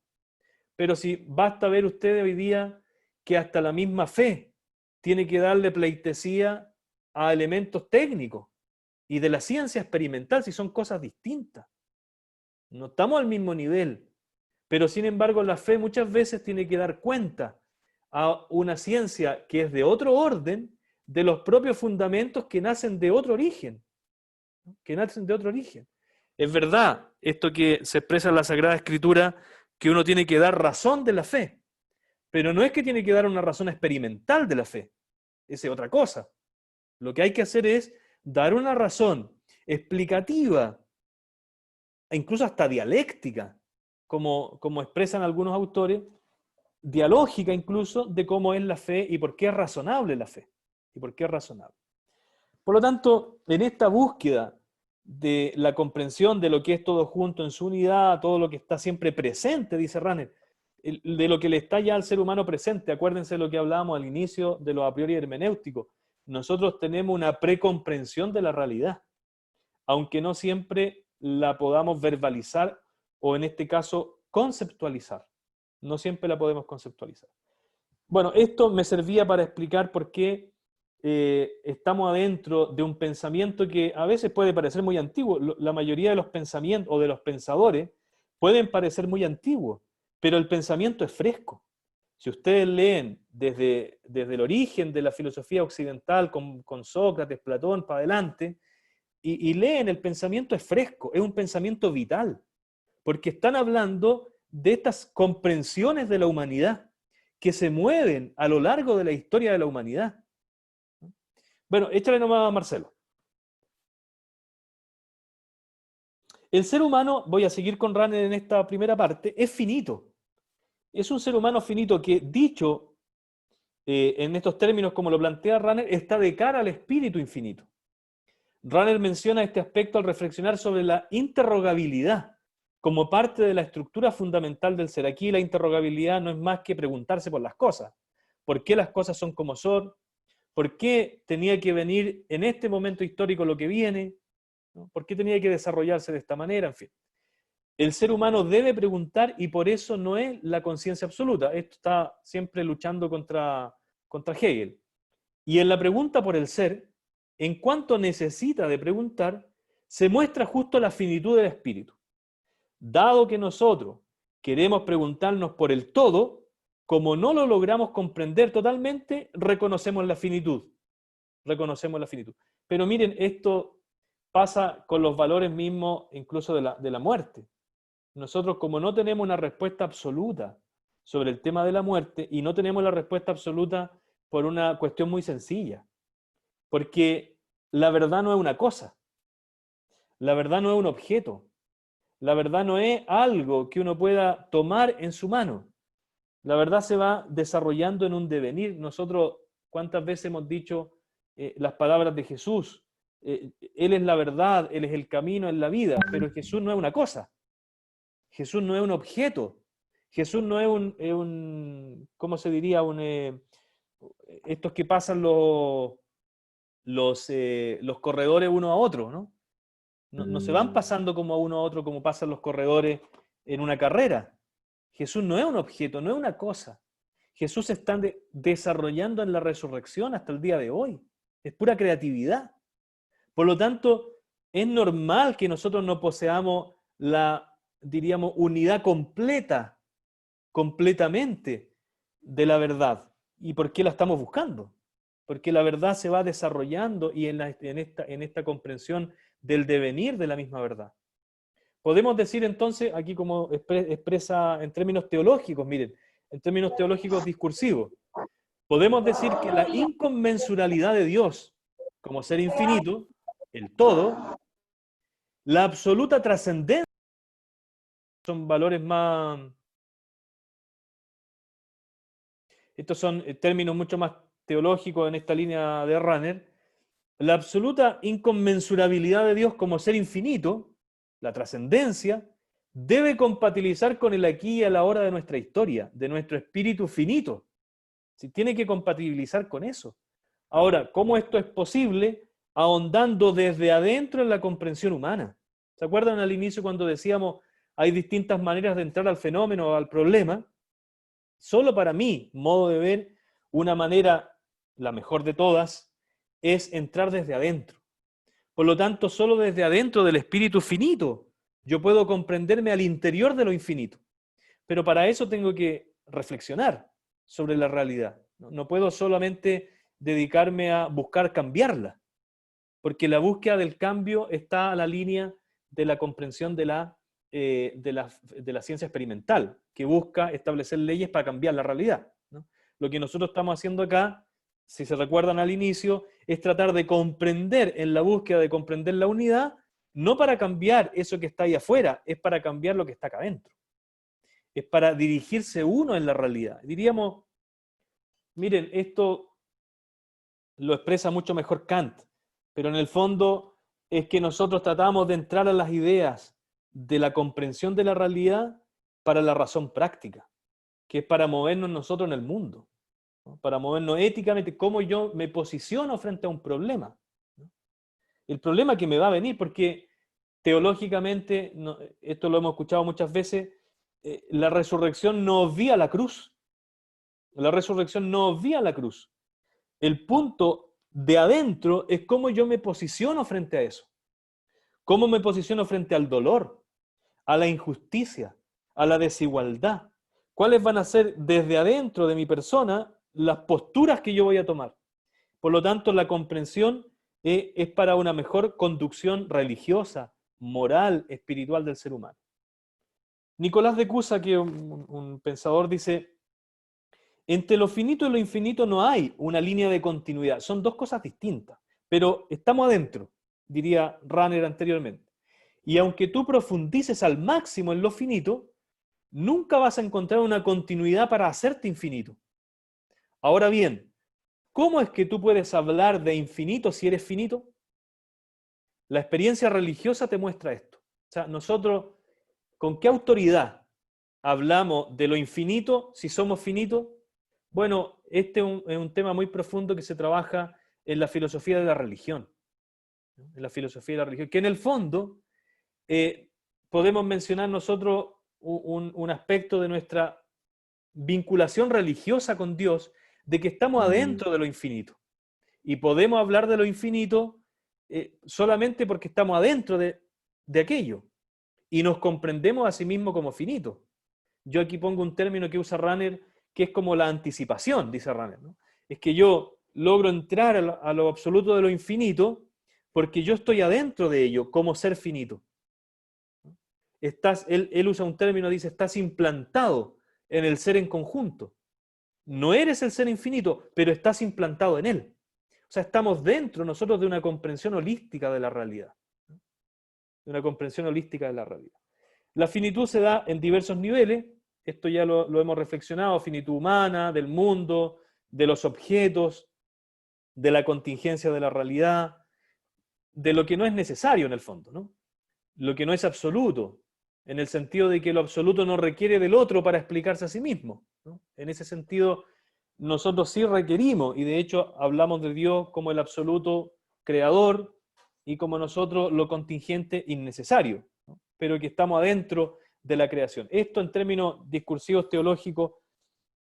Pero si basta ver ustedes hoy día que hasta la misma fe tiene que darle pleitesía a elementos técnicos y de la ciencia experimental, si son cosas distintas. No estamos al mismo nivel, pero sin embargo la fe muchas veces tiene que dar cuenta a una ciencia que es de otro orden, de los propios fundamentos que nacen de otro origen, ¿no? Que nacen de otro origen. Es verdad, esto que se expresa en la Sagrada Escritura, que uno tiene que dar razón de la fe, pero no es que tiene que dar una razón experimental de la fe, esa es otra cosa. Lo que hay que hacer es dar una razón explicativa, e incluso hasta dialéctica, como expresan algunos autores, dialógica incluso, de cómo es la fe y por qué es razonable la fe. Y por qué es razonable. Por lo tanto, en esta búsqueda de la comprensión de lo que es todo junto en su unidad, todo lo que está siempre presente, dice Rahner, de lo que le está ya al ser humano presente, acuérdense de lo que hablábamos al inicio de lo a priori hermenéutico, nosotros tenemos una precomprensión de la realidad, aunque no siempre la podamos verbalizar o en este caso conceptualizar. No siempre la podemos conceptualizar. Bueno, esto me servía para explicar por qué estamos adentro de un pensamiento que a veces puede parecer muy antiguo. La mayoría de los pensamientos o de los pensadores pueden parecer muy antiguos, pero el pensamiento es fresco. Si ustedes leen desde el origen de la filosofía occidental con Sócrates, Platón, para adelante, y leen, el pensamiento es fresco, es un pensamiento vital, porque están hablando de estas comprensiones de la humanidad que se mueven a lo largo de la historia de la humanidad. Bueno, échale nomás a Marcelo. El ser humano, voy a seguir con Rahner en esta primera parte, es finito. Es un ser humano finito que, dicho en estos términos como lo plantea Rahner, está de cara al espíritu infinito. Rahner menciona este aspecto al reflexionar sobre la interrogabilidad como parte de la estructura fundamental del ser. Aquí la interrogabilidad no es más que preguntarse por las cosas. ¿Por qué las cosas son como son? ¿Por qué tenía que venir en este momento histórico lo que viene? ¿No? ¿Por qué tenía que desarrollarse de esta manera? En fin. El ser humano debe preguntar y por eso no es la conciencia absoluta. Esto está siempre luchando contra Hegel. Y en la pregunta por el ser, en cuanto necesita de preguntar, se muestra justo la finitud del espíritu. Dado que nosotros queremos preguntarnos por el todo, como no lo logramos comprender totalmente, reconocemos la finitud. Reconocemos la finitud. Pero miren, esto pasa con los valores mismos incluso de la muerte. Nosotros, como no tenemos una respuesta absoluta sobre el tema de la muerte, y no tenemos la respuesta absoluta por una cuestión muy sencilla, porque la verdad no es una cosa, la verdad no es un objeto, la verdad no es algo que uno pueda tomar en su mano. La verdad se va desarrollando en un devenir. Nosotros, ¿cuántas veces hemos dicho las palabras de Jesús? Él es la verdad, Él es el camino, es la vida, pero Jesús no es una cosa. Jesús no es un objeto. Jesús no es un ¿cómo se diría? Estos que pasan los corredores uno a otro, ¿no? No se van pasando como a uno a otro como pasan los corredores en una carrera. Jesús no es un objeto, no es una cosa. Jesús se está desarrollando en la resurrección hasta el día de hoy. Es pura creatividad. Por lo tanto, es normal que nosotros no poseamos la, diríamos, unidad completamente de la verdad. ¿Y por qué la estamos buscando? Porque la verdad se va desarrollando y en esta comprensión del devenir de la misma verdad. Podemos decir entonces, aquí como expresa en términos teológicos, miren, en términos teológicos discursivos, podemos decir que la inconmensuralidad de Dios como ser infinito, el todo, la absoluta trascendencia, son valores más, estos son términos mucho más teológicos en esta línea de Rahner, la absoluta inconmensurabilidad de Dios como ser infinito, la trascendencia, debe compatibilizar con el aquí y a la hora de nuestra historia, de nuestro espíritu finito. ¿Sí? Tiene que compatibilizar con eso. Ahora, ¿cómo esto es posible? Ahondando desde adentro en la comprensión humana. ¿Se acuerdan al inicio cuando decíamos hay distintas maneras de entrar al fenómeno o al problema? Solo para mí, modo de ver, una manera, la mejor de todas, es entrar desde adentro. Por lo tanto, solo desde adentro del espíritu finito yo puedo comprenderme al interior de lo infinito. Pero para eso tengo que reflexionar sobre la realidad. No puedo solamente dedicarme a buscar cambiarla, porque la búsqueda del cambio está a la línea de la comprensión de la ciencia experimental, que busca establecer leyes para cambiar la realidad, ¿no? Lo que nosotros estamos haciendo acá, si se recuerdan al inicio, es tratar de comprender, en la búsqueda de comprender la unidad, no para cambiar eso que está ahí afuera, es para cambiar lo que está acá adentro. Es para dirigirse uno en la realidad. Diríamos, miren, esto lo expresa mucho mejor Kant, pero en el fondo es que nosotros tratamos de entrar a las ideas de la comprensión de la realidad para la razón práctica, que es para movernos nosotros en el mundo, ¿no? Para movernos éticamente, cómo yo me posiciono frente a un problema, ¿no? El problema que me va a venir, porque teológicamente, esto lo hemos escuchado muchas veces, la resurrección no obvia la cruz. La resurrección no obvia la cruz. El punto de adentro es cómo yo me posiciono frente a eso. Cómo me posiciono frente al dolor, a la injusticia, a la desigualdad. ¿Cuáles van a ser desde adentro de mi persona las posturas que yo voy a tomar? Por lo tanto, la comprensión es para una mejor conducción religiosa, moral, espiritual del ser humano. Nicolás de Cusa, que es un pensador, dice: entre lo finito y lo infinito no hay una línea de continuidad, son dos cosas distintas, pero estamos adentro, diría Runner anteriormente. Y aunque tú profundices al máximo en lo finito, nunca vas a encontrar una continuidad para hacerte infinito. Ahora bien, ¿cómo es que tú puedes hablar de infinito si eres finito? La experiencia religiosa te muestra esto. O sea, nosotros, ¿con qué autoridad hablamos de lo infinito si somos finitos? Bueno, este es un tema muy profundo que se trabaja en la filosofía de la religión. En la filosofía de la religión, que en el fondo podemos mencionar nosotros un aspecto de nuestra vinculación religiosa con Dios, de que estamos adentro de lo infinito. Y podemos hablar de lo infinito solamente porque estamos adentro de aquello. Y nos comprendemos a sí mismos como finitos. Yo aquí pongo un término que usa Runner, que es como la anticipación, dice Runner, ¿no? Es que yo logro entrar a lo absoluto de lo infinito porque yo estoy adentro de ello como ser finito. Él usa un término, dice, estás implantado en el ser en conjunto. No eres el ser infinito, pero estás implantado en él. O sea, estamos dentro nosotros de una comprensión holística de la realidad. De una comprensión holística de la realidad. La finitud se da en diversos niveles. Esto ya lo hemos reflexionado: finitud humana, del mundo, de los objetos, de la contingencia de la realidad, de lo que no es necesario en el fondo, ¿no? Lo que no es absoluto, en el sentido de que lo absoluto no requiere del otro para explicarse a sí mismo, ¿no? En ese sentido, nosotros sí requerimos, y de hecho hablamos de Dios como el absoluto creador y como nosotros lo contingente innecesario, ¿no? Pero que estamos adentro de la creación. Esto en términos discursivos teológicos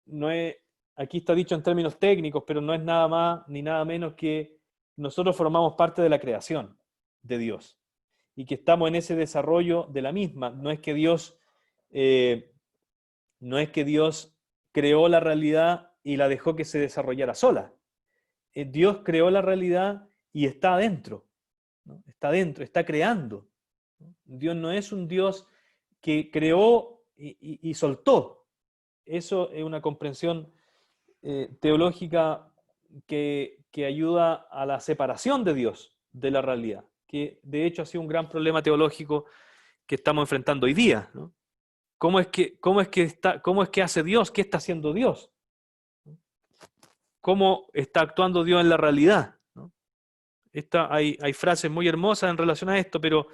no es, aquí está dicho en términos técnicos, pero no es nada más ni nada menos que nosotros formamos parte de la creación de Dios y que estamos en ese desarrollo de la misma. No es que Dios creó la realidad y la dejó que se desarrollara sola. Dios creó la realidad y está adentro, ¿no? Está adentro, está creando, ¿no? Dios no es un Dios que creó y soltó. Eso es una comprensión teológica que ayuda a la separación de Dios de la realidad, que de hecho ha sido un gran problema teológico que estamos enfrentando hoy día, ¿no? ¿Cómo es que hace Dios? ¿Qué está haciendo Dios? ¿Cómo está actuando Dios en la realidad? ¿No? Hay frases muy hermosas en relación a esto, pero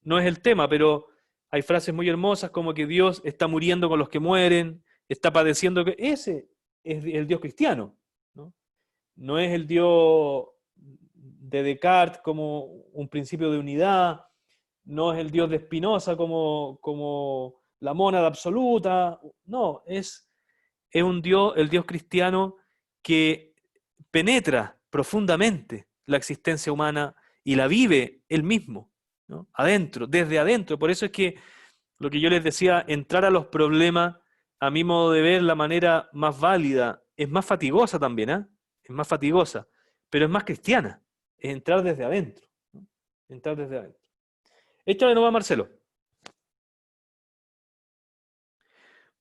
no es el tema, pero hay frases muy hermosas como que Dios está muriendo con los que mueren, está padeciendo. Ese es el Dios cristiano, ¿no? No es el Dios de Descartes como un principio de unidad, no es el Dios de Spinoza como la mónada absoluta, no, es es un Dios, el Dios cristiano, que penetra profundamente la existencia humana y la vive Él mismo, ¿no? Adentro, desde adentro. Por eso es que lo que yo les decía, entrar a los problemas, a mi modo de ver, la manera más válida, es más fatigosa también, ¿eh? Es más fatigosa, pero es más cristiana, es entrar desde adentro, ¿no? Entrar desde adentro. Échale nomás, Marcelo.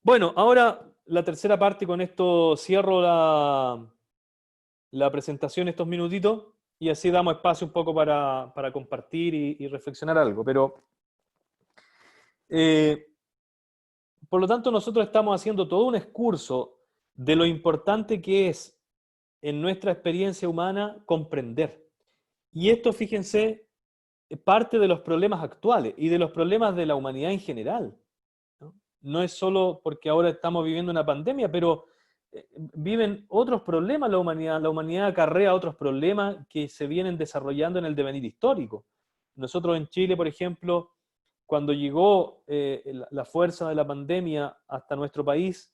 Bueno, ahora la tercera parte, con esto cierro la presentación estos minutitos y así damos espacio un poco para compartir y reflexionar algo. Pero, por lo tanto, nosotros estamos haciendo todo un excurso de lo importante que es en nuestra experiencia humana comprender. Y esto, fíjense, parte de los problemas actuales y de los problemas de la humanidad en general, ¿no? No es solo porque ahora estamos viviendo una pandemia, pero viven otros problemas la humanidad. La humanidad acarrea otros problemas que se vienen desarrollando en el devenir histórico. Nosotros en Chile, por ejemplo, cuando llegó la fuerza de la pandemia hasta nuestro país,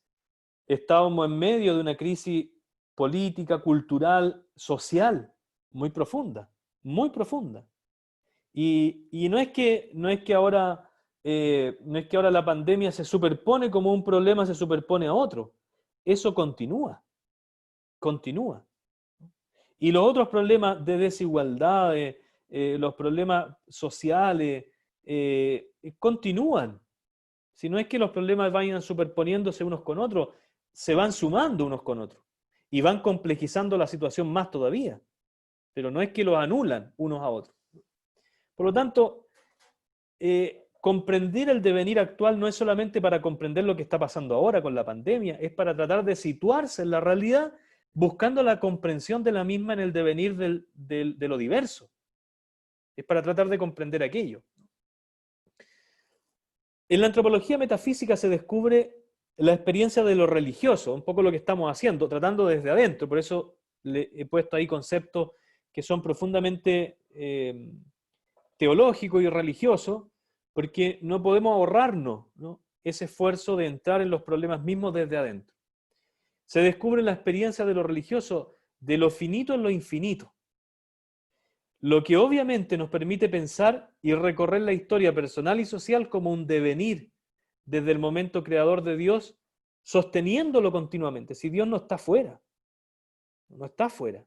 estábamos en medio de una crisis política, cultural, social, muy profunda, muy profunda. Y no es que ahora la pandemia se superpone como un problema, se superpone a otro. Eso continúa, continúa. Y los otros problemas de desigualdad, los problemas sociales, continúan. Si no es que los problemas vayan superponiéndose unos con otros, se van sumando unos con otros y van complejizando la situación más todavía. Pero no es que los anulan unos a otros. Por lo tanto, comprender el devenir actual no es solamente para comprender lo que está pasando ahora con la pandemia, es para tratar de situarse en la realidad buscando la comprensión de la misma en el devenir de lo diverso. Es para tratar de comprender aquello. En la antropología metafísica se descubre la experiencia de lo religioso, un poco lo que estamos haciendo, tratando desde adentro. Por eso le he puesto ahí conceptos que son profundamente teológicos y religiosos, porque no podemos ahorrarnos, ¿no?, ese esfuerzo de entrar en los problemas mismos desde adentro. Se descubre la experiencia de lo religioso, de lo finito en lo infinito, lo que obviamente nos permite pensar y recorrer la historia personal y social como un devenir desde el momento creador de Dios, sosteniéndolo continuamente. Si Dios no está fuera, no está fuera.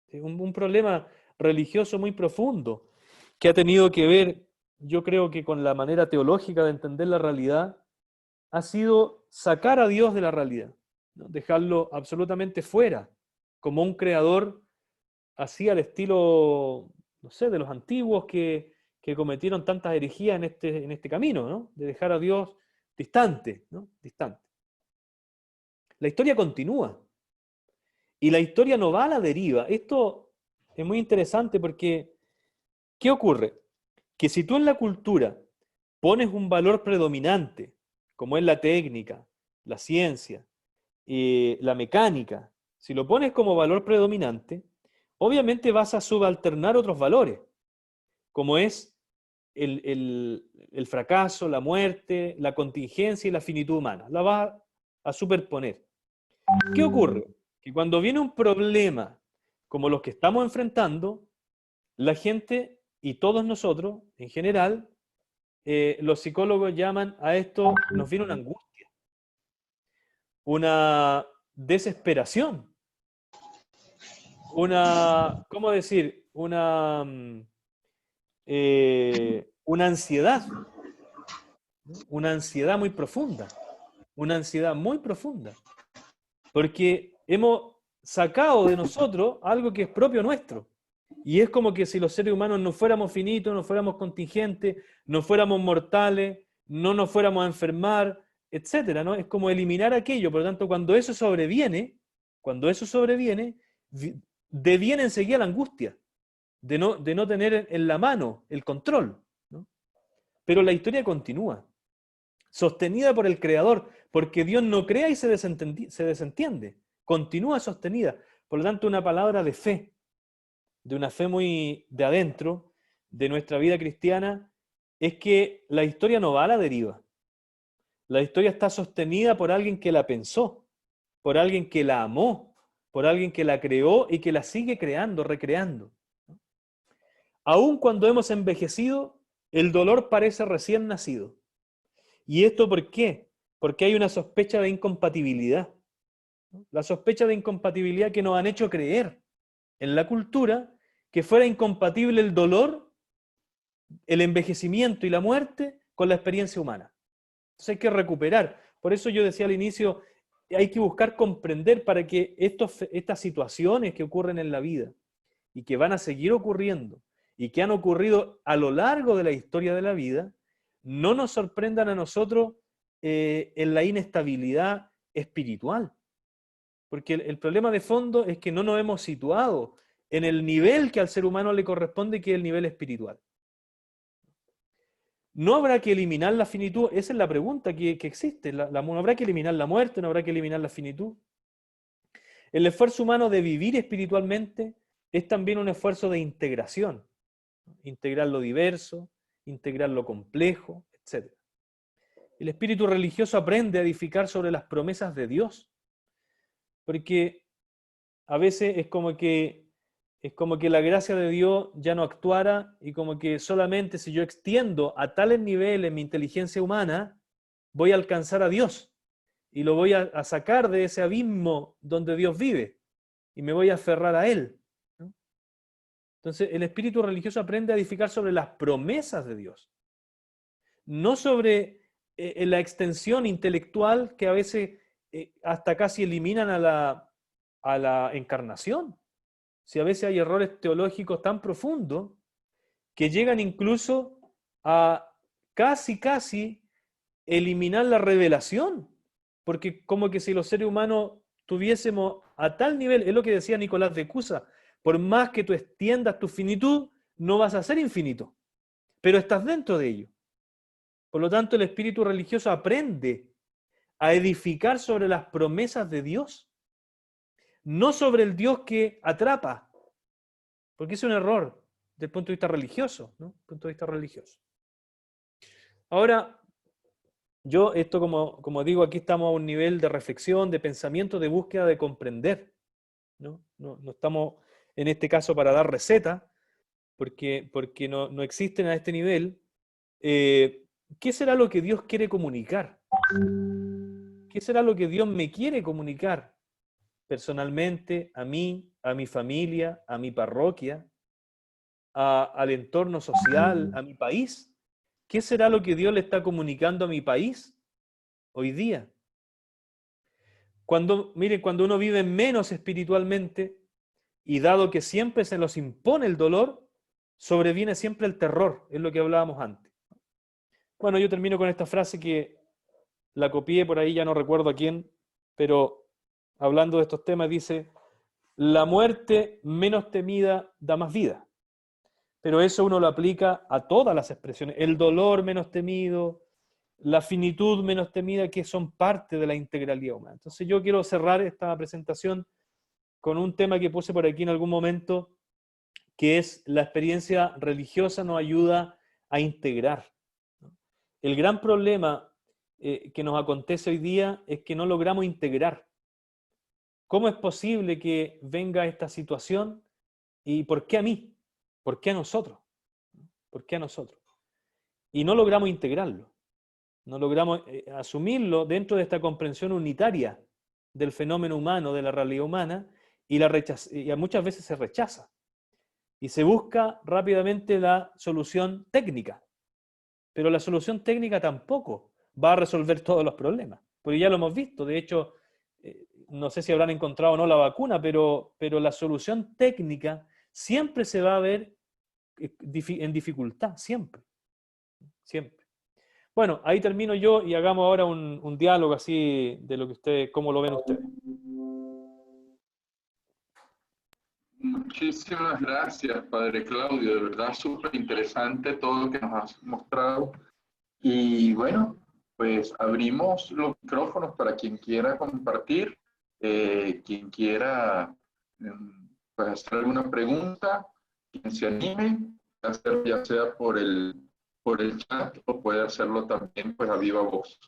Es un problema religioso muy profundo que ha tenido que ver, yo creo que con la manera teológica de entender la realidad, ha sido sacar a Dios de la realidad, ¿no? Dejarlo absolutamente fuera, como un creador así al estilo, no sé, de los antiguos que cometieron tantas herejías en este camino, ¿no?, de dejar a Dios distante, ¿no?, distante. La historia continúa y la historia no va a la deriva. Esto es muy interesante porque, ¿qué ocurre? Que si tú en la cultura pones un valor predominante, como es la técnica, la ciencia, la mecánica, si lo pones como valor predominante, obviamente vas a subalternar otros valores, como es el fracaso, la muerte, la contingencia y la finitud humana. La vas a superponer. ¿Qué ocurre? Que cuando viene un problema como los que estamos enfrentando, la gente y todos nosotros, en general, los psicólogos llaman a esto, nos viene una angustia, una desesperación, ¿cómo decir? Una ansiedad, ¿no? Una ansiedad muy profunda, porque hemos sacado de nosotros algo que es propio nuestro. Y es como que si los seres humanos no fuéramos finitos, no fuéramos contingentes, no fuéramos mortales, no nos fuéramos a enfermar, etcétera, ¿no? Es como eliminar aquello. Por lo tanto, cuando eso sobreviene, deviene enseguida la angustia de no tener en la mano el control, ¿no? Pero la historia continúa, sostenida por el Creador, porque Dios no crea y se desentiende, continúa sostenida. Por lo tanto, una palabra de fe, de una fe muy de adentro, de nuestra vida cristiana, es que la historia no va a la deriva. La historia está sostenida por alguien que la pensó, por alguien que la amó, por alguien que la creó y que la sigue creando, recreando. Aun cuando hemos envejecido, el dolor parece recién nacido. ¿Y esto por qué? Porque hay una sospecha de incompatibilidad. La sospecha de incompatibilidad que nos han hecho creer en la cultura que fuera incompatible el dolor, el envejecimiento y la muerte con la experiencia humana. Entonces hay que recuperar. Por eso yo decía al inicio, hay que buscar comprender para que estas situaciones que ocurren en la vida y que van a seguir ocurriendo y que han ocurrido a lo largo de la historia de la vida, no nos sorprendan a nosotros en la inestabilidad espiritual. Porque el problema de fondo es que no nos hemos situado en el nivel que al ser humano le corresponde, que es el nivel espiritual. ¿No habrá que eliminar la finitud? Esa es la pregunta que existe. ¿No habrá que eliminar la muerte? ¿No habrá que eliminar la finitud? El esfuerzo humano de vivir espiritualmente es también un esfuerzo de integración. Integrar lo diverso, integrar lo complejo, etc. El espíritu religioso aprende a edificar sobre las promesas de Dios. Porque a veces es como que la gracia de Dios ya no actuara y como que solamente si yo extiendo a tales niveles mi inteligencia humana, voy a alcanzar a Dios y lo voy a sacar de ese abismo donde Dios vive y me voy a aferrar a Él, ¿no? Entonces el espíritu religioso aprende a edificar sobre las promesas de Dios, no sobre la extensión intelectual que a veces hasta casi eliminan a la encarnación. Si a veces hay errores teológicos tan profundos que llegan incluso a casi eliminar la revelación, porque como que si los seres humanos tuviésemos a tal nivel, es lo que decía Nicolás de Cusa, por más que tú extiendas tu finitud, no vas a ser infinito, pero estás dentro de ello. Por lo tanto, el espíritu religioso aprende a edificar sobre las promesas de Dios, no sobre el Dios que atrapa, porque es un error desde el punto de vista religioso, ¿no? Punto de vista religioso. Ahora, esto como digo, aquí estamos a un nivel de reflexión, de pensamiento, de búsqueda de comprender, ¿no? No estamos en este caso para dar receta, porque no existen a este nivel. ¿Qué será lo que Dios quiere comunicar? ¿Qué será lo que Dios me quiere comunicar personalmente, a mí, a mi familia, a mi parroquia, al entorno social, a mi país? ¿Qué será lo que Dios le está comunicando a mi país hoy día? Cuando uno vive menos espiritualmente, y dado que siempre se nos impone el dolor, sobreviene siempre el terror, es lo que hablábamos antes. Bueno, yo termino con esta frase que la copié por ahí, ya no recuerdo a quién, pero hablando de estos temas dice: la muerte menos temida da más vida. Pero eso uno lo aplica a todas las expresiones. El dolor menos temido, la finitud menos temida, que son parte de la integralidad humana. Entonces yo quiero cerrar esta presentación con un tema que puse por aquí en algún momento, que es la experiencia religiosa nos ayuda a integrar. El gran problema que nos acontece hoy día es que no logramos integrar. ¿Cómo es posible que venga esta situación y por qué a mí? ¿Por qué a nosotros? ¿Por qué a nosotros? Y no logramos integrarlo. No logramos asumirlo dentro de esta comprensión unitaria del fenómeno humano, de la realidad humana, y muchas veces se rechaza. Y se busca rápidamente la solución técnica. Pero la solución técnica tampoco va a resolver todos los problemas. Porque ya lo hemos visto. De hecho, no sé si habrán encontrado o no la vacuna, pero la solución técnica siempre se va a ver en dificultad. Siempre. Siempre. Bueno, ahí termino yo y hagamos ahora un diálogo así de lo que ustedes, cómo lo ven ustedes. Muchísimas gracias, Padre Claudio. De verdad, súper interesante todo lo que nos has mostrado. Y bueno, pues abrimos los micrófonos para quien quiera compartir, quien quiera pues hacer alguna pregunta, quien se anime a hacerlo ya sea por el chat o puede hacerlo también pues a viva voz.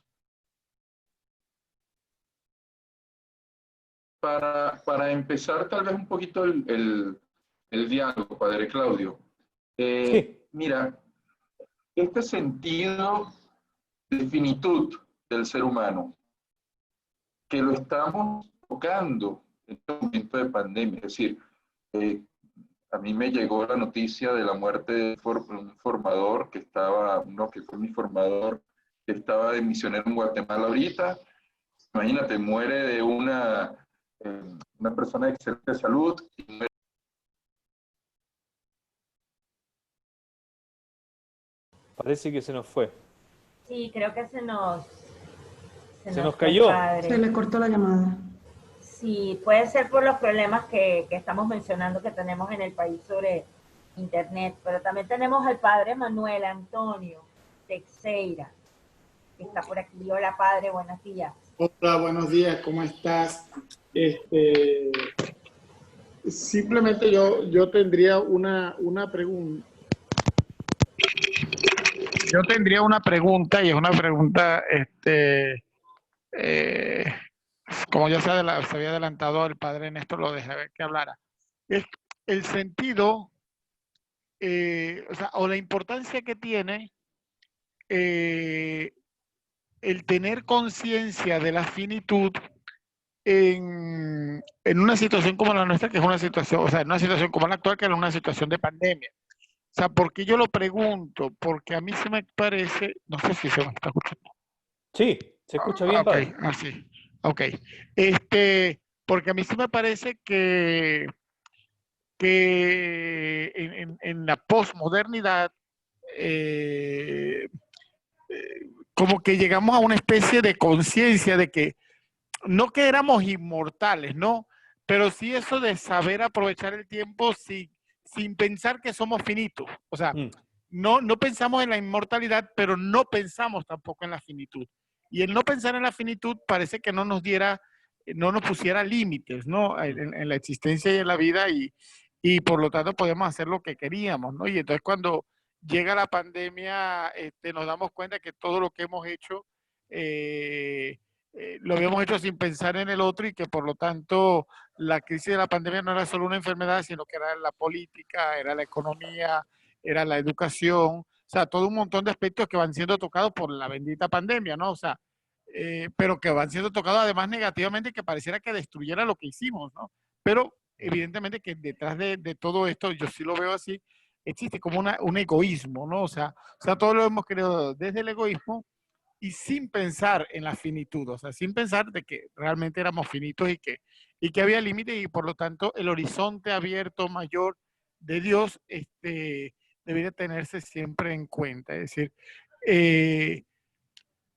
para empezar tal vez un poquito el diálogo, Padre Claudio. Sí. Mira, este sentido de finitud del ser humano, que lo estamos tocando en este momento de pandemia, es decir, a mí me llegó la noticia de la muerte de un formador que estaba, no, que fue mi formador, que estaba de misionero en Guatemala ahorita. Imagínate, muere de una persona de excelente salud. Parece que se nos fue. Sí, creo que se nos cayó. Se le cortó la llamada. Sí, puede ser por los problemas que estamos mencionando que tenemos en el país sobre internet, pero también tenemos al padre Manuel Antonio Teixeira, que está por aquí. Hola, padre, buenos días. Hola, buenos días, ¿cómo estás? Simplemente yo tendría una pregunta. Yo tendría una pregunta, y es una pregunta, como ya se había adelantado, el padre Néstor lo dejé que hablara. Es el sentido, o la importancia que tiene el tener conciencia de la finitud en una situación como la nuestra, que es una situación, o sea, en una situación como la actual, que es una situación de pandemia. O sea, ¿por qué yo lo pregunto? Porque a mí se me parece, no sé si se me está escuchando. Sí, se escucha bien, Ok, padre. así. Ok. Porque a mí sí me parece que en la posmodernidad, como que llegamos a una especie de conciencia de que no que éramos inmortales, ¿no? Pero sí eso de saber aprovechar el tiempo sin pensar que somos finitos. O sea, no pensamos en la inmortalidad, pero no pensamos tampoco en la finitud. Y el no pensar en la finitud parece que no nos pusiera límites, ¿no? En la existencia y en la vida, y por lo tanto podemos hacer lo que queríamos, ¿no? Y entonces cuando llega la pandemia, nos damos cuenta que todo lo que hemos hecho lo habíamos hecho sin pensar en el otro, y que por lo tanto la crisis de la pandemia no era solo una enfermedad, sino que era la política, era la economía, era la educación, o sea, todo un montón de aspectos que van siendo tocados por la bendita pandemia, ¿no? O sea, pero que van siendo tocados además negativamente, que pareciera que destruyera lo que hicimos, ¿no? Pero evidentemente que detrás de todo esto, yo sí lo veo así, existe como un egoísmo, ¿no? O sea, todo lo hemos creado desde el egoísmo y sin pensar en la finitud, o sea, sin pensar de que realmente éramos finitos y que había límites, y por lo tanto el horizonte abierto mayor de Dios debería tenerse siempre en cuenta. Es decir,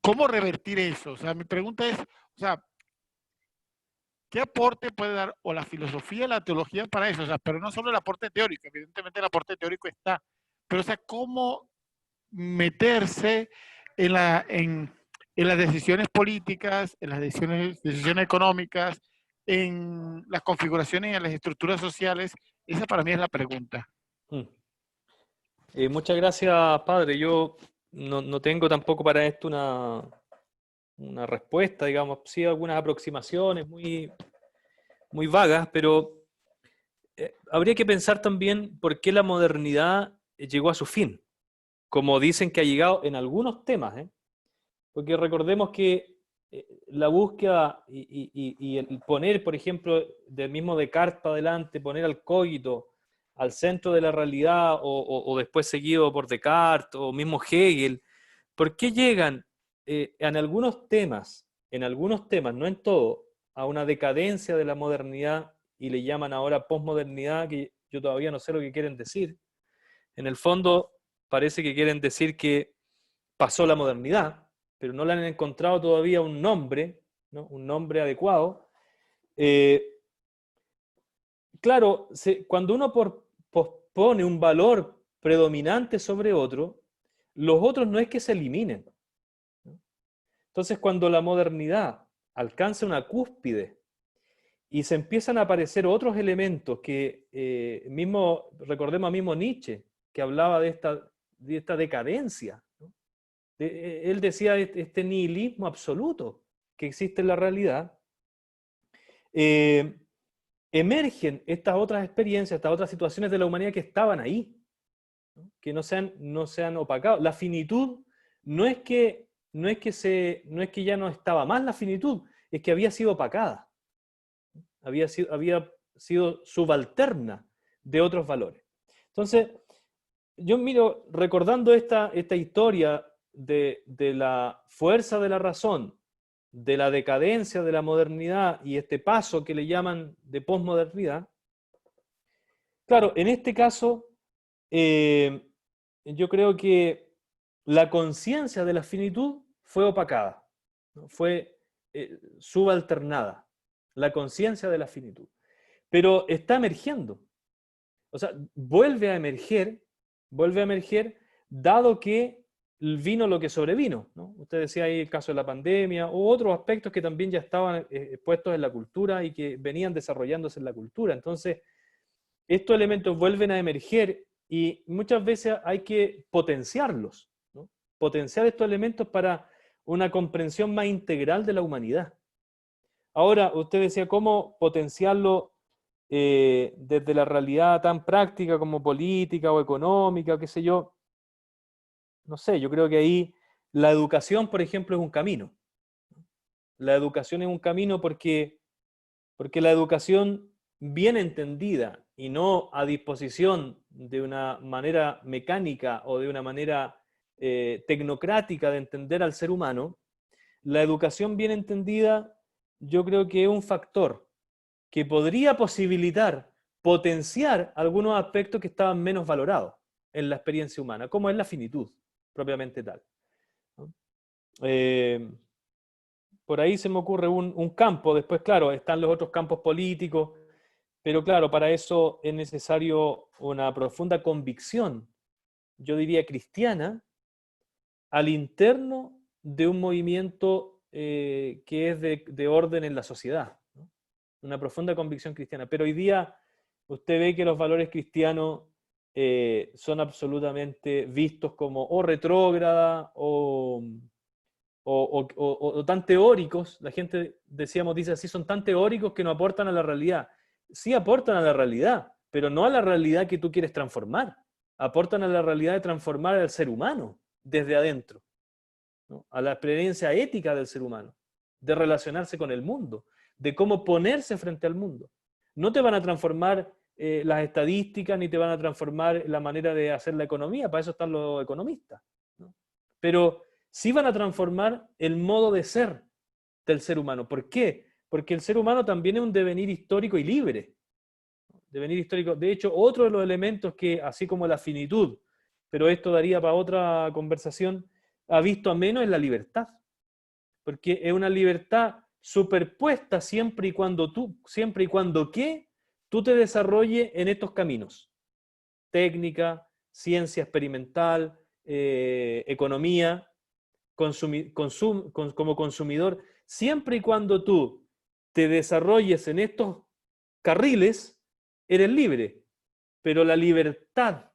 ¿cómo revertir eso? O sea, mi pregunta es, o sea, ¿qué aporte puede dar o la filosofía, la teología para eso? O sea, pero no solo el aporte teórico, evidentemente el aporte teórico está, pero o sea, ¿cómo meterse en las decisiones políticas, en las decisiones económicas, en las configuraciones y en las estructuras sociales? Esa para mí es la pregunta. Muchas gracias, padre. Yo no tengo tampoco para esto una respuesta, digamos, sí algunas aproximaciones muy, muy vagas, pero habría que pensar también por qué la modernidad llegó a su fin, como dicen que ha llegado en algunos temas, porque recordemos que la búsqueda y el poner, por ejemplo, del mismo Descartes para adelante, poner al cogito al centro de la realidad, o después seguido por Descartes, o mismo Hegel, ¿por qué llegan en algunos temas, no en todo, a una decadencia de la modernidad y le llaman ahora posmodernidad, que yo todavía no sé lo que quieren decir? En el fondo parece que quieren decir que pasó la modernidad, pero no le han encontrado todavía un nombre, ¿no? Un nombre adecuado. Claro, cuando uno pospone un valor predominante sobre otro, los otros no es que se eliminen, ¿no? Entonces, cuando la modernidad alcanza una cúspide y se empiezan a aparecer otros elementos que recordemos a mismo Nietzsche, que hablaba de esta decadencia, ¿no? Él decía este nihilismo absoluto que existe en la realidad. emergen estas otras experiencias, estas otras situaciones de la humanidad que estaban ahí, ¿no? Que no se han opacado. La finitud no es que ya no estaba más la finitud, es que había sido opacada. Había sido subalterna de otros valores. Entonces, yo miro, recordando esta historia de la fuerza de la razón, de la decadencia de la modernidad y este paso que le llaman de posmodernidad, claro, en este caso, yo creo que la conciencia de la finitud fue opacada, ¿no? Fue subalternada, la conciencia de la finitud. Pero está emergiendo. O sea, vuelve a emerger, dado que vino lo que sobrevino, ¿no? Usted decía ahí el caso de la pandemia, o otros aspectos que también ya estaban puestos en la cultura y que venían desarrollándose en la cultura. Entonces, estos elementos vuelven a emerger y muchas veces hay que potenciarlos, ¿no? Potenciar estos elementos para una comprensión más integral de la humanidad. Ahora, usted decía, ¿cómo potenciarlo desde la realidad tan práctica como política o económica, o qué sé yo? No sé, yo creo que ahí la educación, por ejemplo, es un camino. La educación es un camino porque la educación bien entendida y no a disposición de una manera mecánica o de una manera tecnocrática de entender al ser humano, la educación bien entendida yo creo que es un factor que podría posibilitar, potenciar algunos aspectos que estaban menos valorados en la experiencia humana, como es la finitud, propiamente tal, ¿no? Por ahí se me ocurre un campo, después, claro, están los otros campos políticos, pero claro, para eso es necesario una profunda convicción, yo diría cristiana, al interno de un movimiento que es de orden en la sociedad, ¿no? Una profunda convicción cristiana. Pero hoy día usted ve que los valores cristianos son absolutamente vistos como o retrógrada o tan teóricos. La gente, dice así, son tan teóricos que no aportan a la realidad. Sí aportan a la realidad, pero no a la realidad que tú quieres transformar. Aportan a la realidad de transformar al ser humano desde adentro, ¿no? A la experiencia ética del ser humano, de relacionarse con el mundo, de cómo ponerse frente al mundo. No te van a transformar las estadísticas, ni te van a transformar la manera de hacer la economía, para eso están los economistas, ¿no? Pero sí van a transformar el modo de ser del ser humano. ¿Por qué? Porque el ser humano también es un devenir histórico y libre. Devenir histórico. De hecho, otro de los elementos que, así como la finitud, pero esto daría para otra conversación, ha visto a menos es la libertad. Porque es una libertad superpuesta siempre y cuando tú te desarrolles en estos caminos. Técnica, ciencia experimental, economía, como consumidor, siempre y cuando tú te desarrolles en estos carriles, eres libre. Pero la libertad,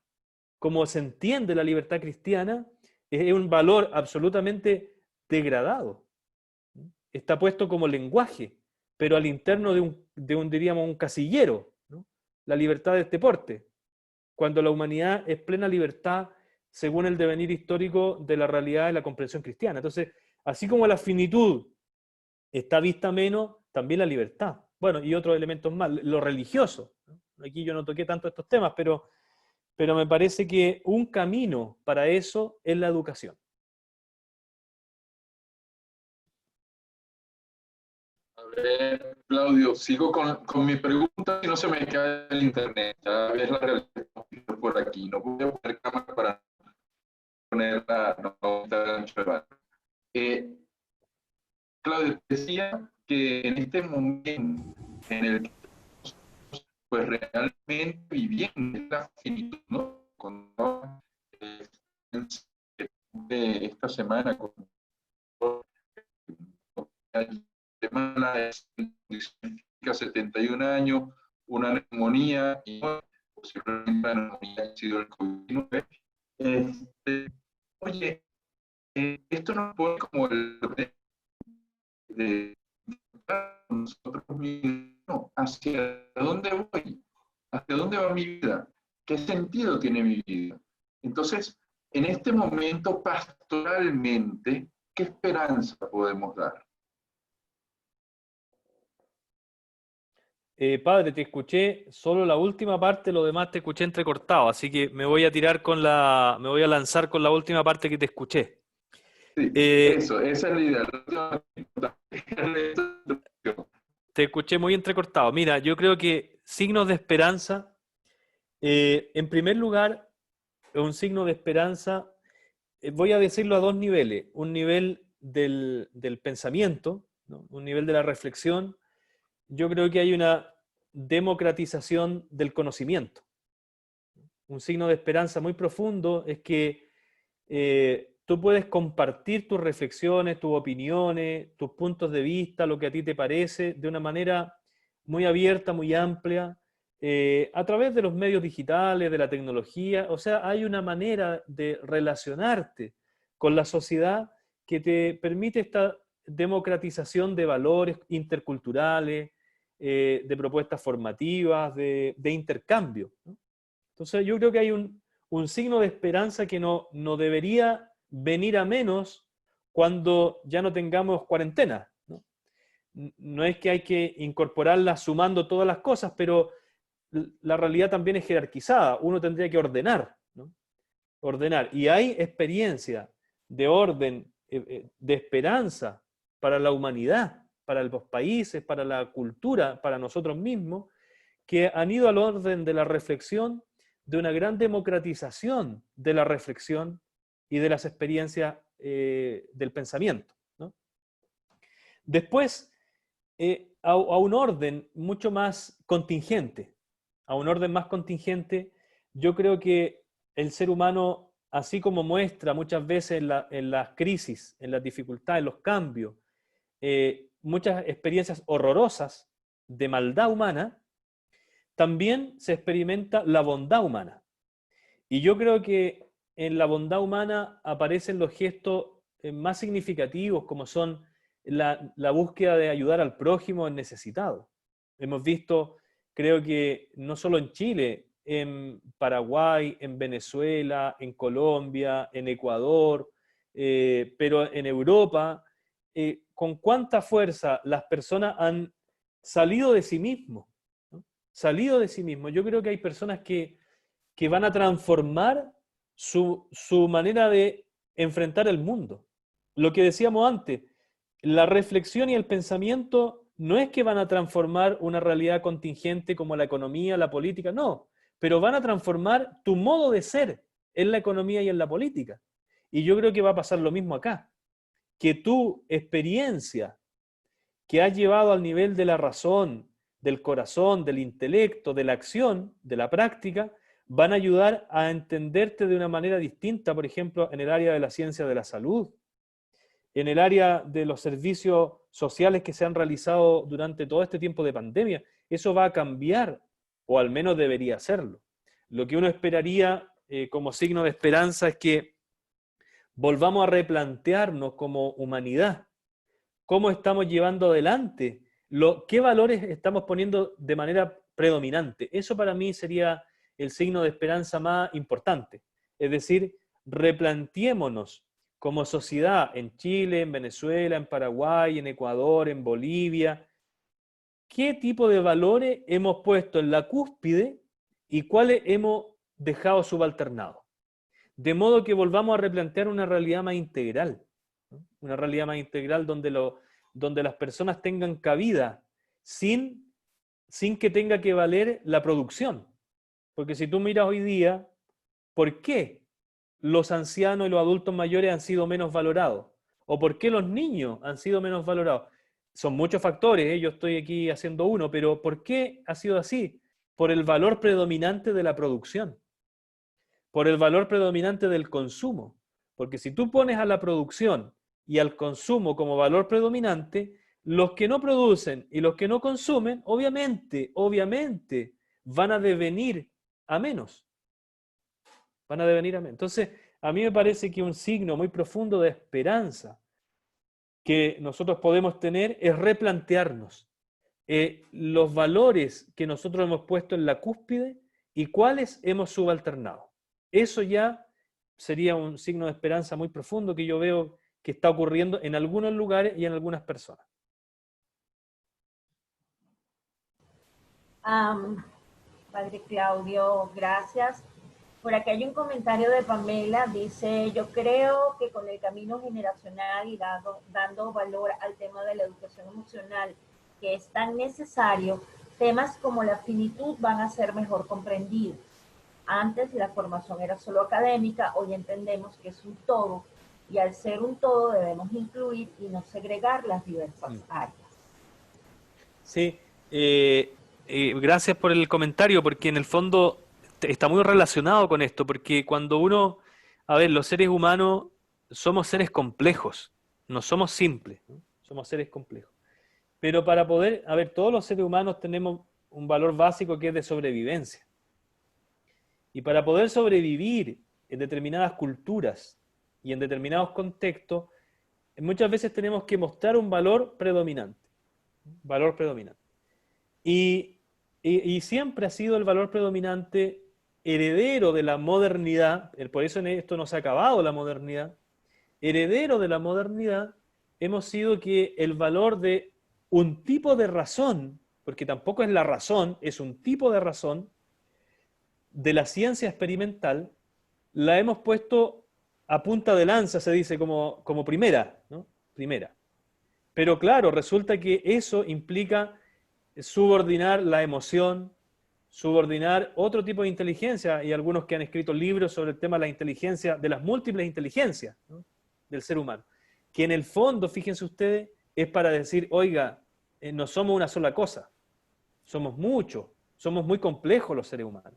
como se entiende la libertad cristiana, es un valor absolutamente degradado. Está puesto como lenguaje, pero al interno diríamos, un casillero, ¿no? La libertad de este porte, cuando la humanidad es plena libertad según el devenir histórico de la realidad de la comprensión cristiana. Entonces, así como la finitud está vista menos, también la libertad. Bueno, y otros elementos más, lo religioso, ¿no? Aquí yo no toqué tanto estos temas, pero me parece que un camino para eso es la educación. A ver, Claudio, sigo con mi pregunta y no se me cae el internet. Ya ves la realidad por aquí. No voy a poner cámara para ponerla, no ancho de banda. Claudio, decía que en este momento en el que pues realmente viviendo la finitud, ¿no? Cuando de esta semana con semana significa 71 años, una neumonía y posiblemente la neumonía ha sido el COVID-19. Oye, esto nos pone como el de nosotros mismos, no, ¿hacia dónde voy? ¿Hacia dónde va mi vida? ¿Qué sentido tiene mi vida? Entonces, en este momento, pastoralmente, ¿qué esperanza podemos dar? Padre, te escuché solo la última parte, lo demás te escuché entrecortado, así que me voy a me voy a lanzar con la última parte que te escuché. Sí, esa es la idea. Te escuché muy entrecortado. Mira, yo creo que signos de esperanza, en primer lugar, un signo de esperanza, voy a decirlo a dos niveles. Un nivel del pensamiento, ¿no? Un nivel de la reflexión. Yo creo que hay una democratización del conocimiento. Un signo de esperanza muy profundo es que tú puedes compartir tus reflexiones, tus opiniones, tus puntos de vista, lo que a ti te parece, de una manera muy abierta, muy amplia, a través de los medios digitales, de la tecnología. O sea, hay una manera de relacionarte con la sociedad que te permite esta democratización de valores interculturales, de propuestas formativas, de intercambio, ¿no? Entonces yo creo que hay un signo de esperanza que no debería venir a menos cuando ya no tengamos cuarentena, ¿no? No es que hay que incorporarla sumando todas las cosas, pero la realidad también es jerarquizada. Uno tendría que ordenar, ¿no? Ordenar. Y hay experiencia de orden, de esperanza para la humanidad, para los países, para la cultura, para nosotros mismos, que han ido al orden de la reflexión, de una gran democratización de la reflexión y de las experiencias del pensamiento, ¿no? Después, a un orden mucho más contingente, yo creo que el ser humano, así como muestra muchas veces en las crisis, en las dificultades, en los cambios, muchas experiencias horrorosas de maldad humana, también se experimenta la bondad humana. Y yo creo que en la bondad humana aparecen los gestos más significativos, como son la búsqueda de ayudar al prójimo en necesitado. Hemos visto, creo que no solo en Chile, en Paraguay, en Venezuela, en Colombia, en Ecuador, pero en Europa, con cuánta fuerza las personas han salido de sí mismos, ¿no? Salido de sí mismos. Yo creo que hay personas que van a transformar su manera de enfrentar el mundo. Lo que decíamos antes, la reflexión y el pensamiento no es que van a transformar una realidad contingente como la economía, la política, no, pero van a transformar tu modo de ser en la economía y en la política. Y yo creo que va a pasar lo mismo acá, que tu experiencia que has llevado al nivel de la razón, del corazón, del intelecto, de la acción, de la práctica, van a ayudar a entenderte de una manera distinta, por ejemplo, en el área de la ciencia de la salud, en el área de los servicios sociales que se han realizado durante todo este tiempo de pandemia. Eso va a cambiar, o al menos debería hacerlo. Lo que uno esperaría como signo de esperanza es que volvamos a replantearnos como humanidad cómo estamos llevando adelante, qué valores estamos poniendo de manera predominante. Eso para mí sería el signo de esperanza más importante. Es decir, replanteémonos como sociedad en Chile, en Venezuela, en Paraguay, en Ecuador, en Bolivia, qué tipo de valores hemos puesto en la cúspide y cuáles hemos dejado subalternados. De modo que volvamos a replantear una realidad más integral, ¿no? Una realidad más integral donde las personas tengan cabida sin que tenga que valer la producción. Porque si tú miras hoy día, ¿por qué los ancianos y los adultos mayores han sido menos valorados? ¿O por qué los niños han sido menos valorados? Son muchos factores, ¿eh? Yo estoy aquí haciendo uno, pero ¿por qué ha sido así? Por el valor predominante de la producción, por el valor predominante del consumo. Porque si tú pones a la producción y al consumo como valor predominante, los que no producen y los que no consumen, obviamente, van a devenir a menos. Van a devenir a menos. Entonces, a mí me parece que un signo muy profundo de esperanza que nosotros podemos tener es replantearnos los valores que nosotros hemos puesto en la cúspide y cuáles hemos subalternado. Eso ya sería un signo de esperanza muy profundo que yo veo que está ocurriendo en algunos lugares y en algunas personas. Padre Claudio, gracias. Por aquí hay un comentario de Pamela, dice, yo creo que con el camino generacional y dando valor al tema de la educación emocional, que es tan necesario, temas como la finitud van a ser mejor comprendidos. Antes la formación era solo académica, hoy entendemos que es un todo, y al ser un todo debemos incluir y no segregar las diversas áreas. Sí, gracias por el comentario, porque en el fondo está muy relacionado con esto, porque cuando uno, a ver, los seres humanos somos seres complejos, no somos simples, ¿no? Somos seres complejos. Pero para poder, a ver, todos los seres humanos tenemos un valor básico que es de sobrevivencia. Y para poder sobrevivir en determinadas culturas y en determinados contextos, muchas veces tenemos que mostrar un valor predominante. Valor predominante. Y siempre ha sido el valor predominante heredero de la modernidad, por eso en esto no se ha acabado la modernidad, heredero de la modernidad hemos sido que el valor de un tipo de razón, porque tampoco es la razón, es un tipo de razón, de la ciencia experimental, la hemos puesto a punta de lanza, se dice, como primera, ¿no? Primera. Pero claro, resulta que eso implica subordinar la emoción, subordinar otro tipo de inteligencia, y algunos que han escrito libros sobre el tema de la inteligencia, de las múltiples inteligencias, ¿no? Del ser humano, que en el fondo, fíjense ustedes, es para decir, oiga, no somos una sola cosa, somos muchos, somos muy complejos los seres humanos.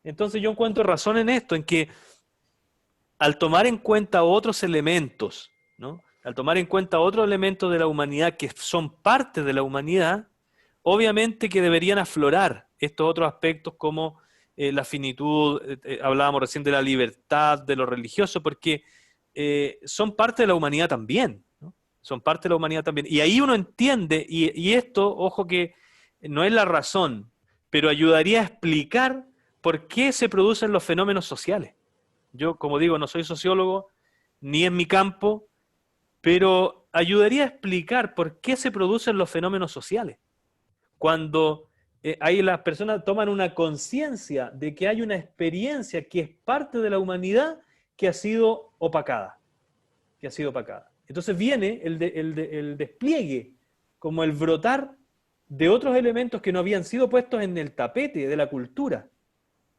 Entonces yo encuentro razón en esto, en que al tomar en cuenta otros elementos, ¿no? Al tomar en cuenta otros elementos de la humanidad que son parte de la humanidad, obviamente que deberían aflorar estos otros aspectos como la finitud, hablábamos recién de la libertad, de lo religioso, porque son parte de la humanidad también, ¿no? Son parte de la humanidad también. Y ahí uno entiende, y esto, ojo que no es la razón, pero ayudaría a explicar por qué se producen los fenómenos sociales. Yo, como digo, no soy sociólogo, ni en mi campo, pero ayudaría a explicar por qué se producen los fenómenos sociales. Cuando ahí las personas toman una conciencia de que hay una experiencia que es parte de la humanidad que ha sido opacada. Que ha sido opacada. Entonces viene el despliegue, como el brotar de otros elementos que no habían sido puestos en el tapete de la cultura.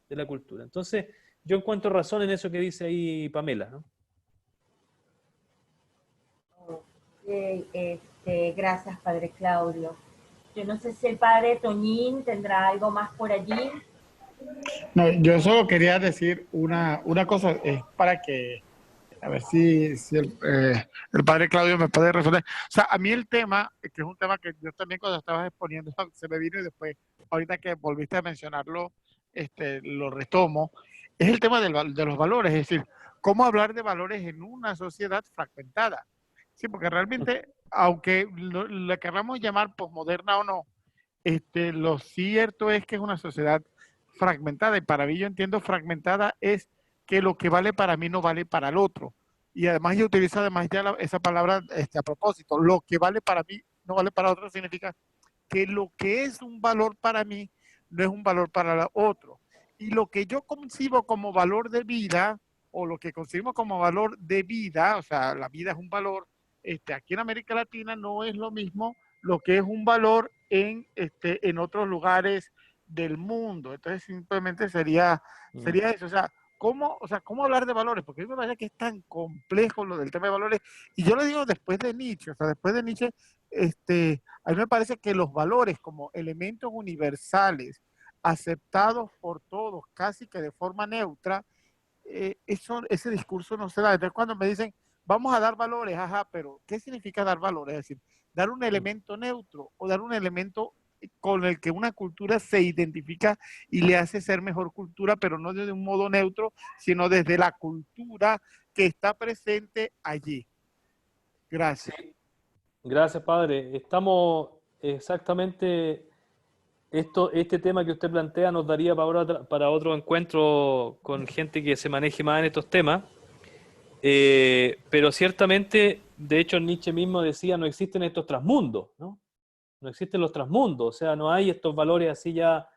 De la cultura. Entonces, yo encuentro razón en eso que dice ahí Pamela, ¿no? Gracias, Padre Claudio. Yo no sé si el Padre Toñín tendrá algo más por allí. No, yo solo quería decir una cosa, es para que, a ver si el padre Claudio me puede responder. O sea, a mí el tema, que es un tema que yo también cuando estabas exponiendo se me vino y después, ahorita que volviste a mencionarlo, lo retomo, es el tema de los valores, es decir, cómo hablar de valores en una sociedad fragmentada. Sí, porque realmente, aunque le queramos llamar posmoderna o no, lo cierto es que es una sociedad fragmentada, y para mí yo entiendo fragmentada es que lo que vale para mí no vale para el otro. Y además yo utilizo además ya esa palabra a propósito, lo que vale para mí no vale para otro, significa que lo que es un valor para mí no es un valor para el otro. Y lo que yo concibo como valor de vida, o lo que concibimos como valor de vida, o sea, la vida es un valor, aquí en América Latina no es lo mismo lo que es un valor en otros lugares del mundo. Entonces simplemente sería eso. O sea, ¿cómo hablar de valores? Porque a mí me parece que es tan complejo lo del tema de valores. Y yo lo digo después de Nietzsche. O sea, después de Nietzsche, a mí me parece que los valores como elementos universales, aceptados por todos, casi que de forma neutra, ese discurso no se da. Entonces cuando me dicen, vamos a dar valores, ajá, pero ¿qué significa dar valores? Es decir, dar un elemento neutro o dar un elemento con el que una cultura se identifica y le hace ser mejor cultura, pero no desde un modo neutro, sino desde la cultura que está presente allí. Gracias. Sí. Gracias, padre. Estamos exactamente este tema que usted plantea nos daría para otro encuentro con gente que se maneje más en estos temas. Pero ciertamente, de hecho Nietzsche mismo decía, no existen estos transmundos, ¿no? No existen los transmundos, o sea, no hay estos valores así ya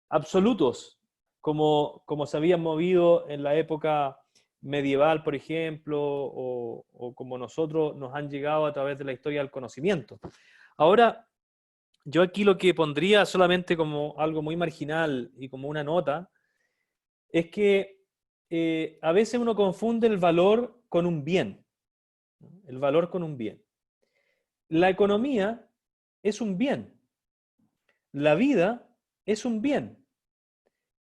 absolutos, como se habían movido en la época medieval, por ejemplo, o como nosotros nos han llegado a través de la historia del conocimiento. Ahora, yo aquí lo que pondría solamente como algo muy marginal y como una nota, es que a veces uno confunde el valor con un bien, ¿no? El valor con un bien. La economía es un bien. La vida es un bien.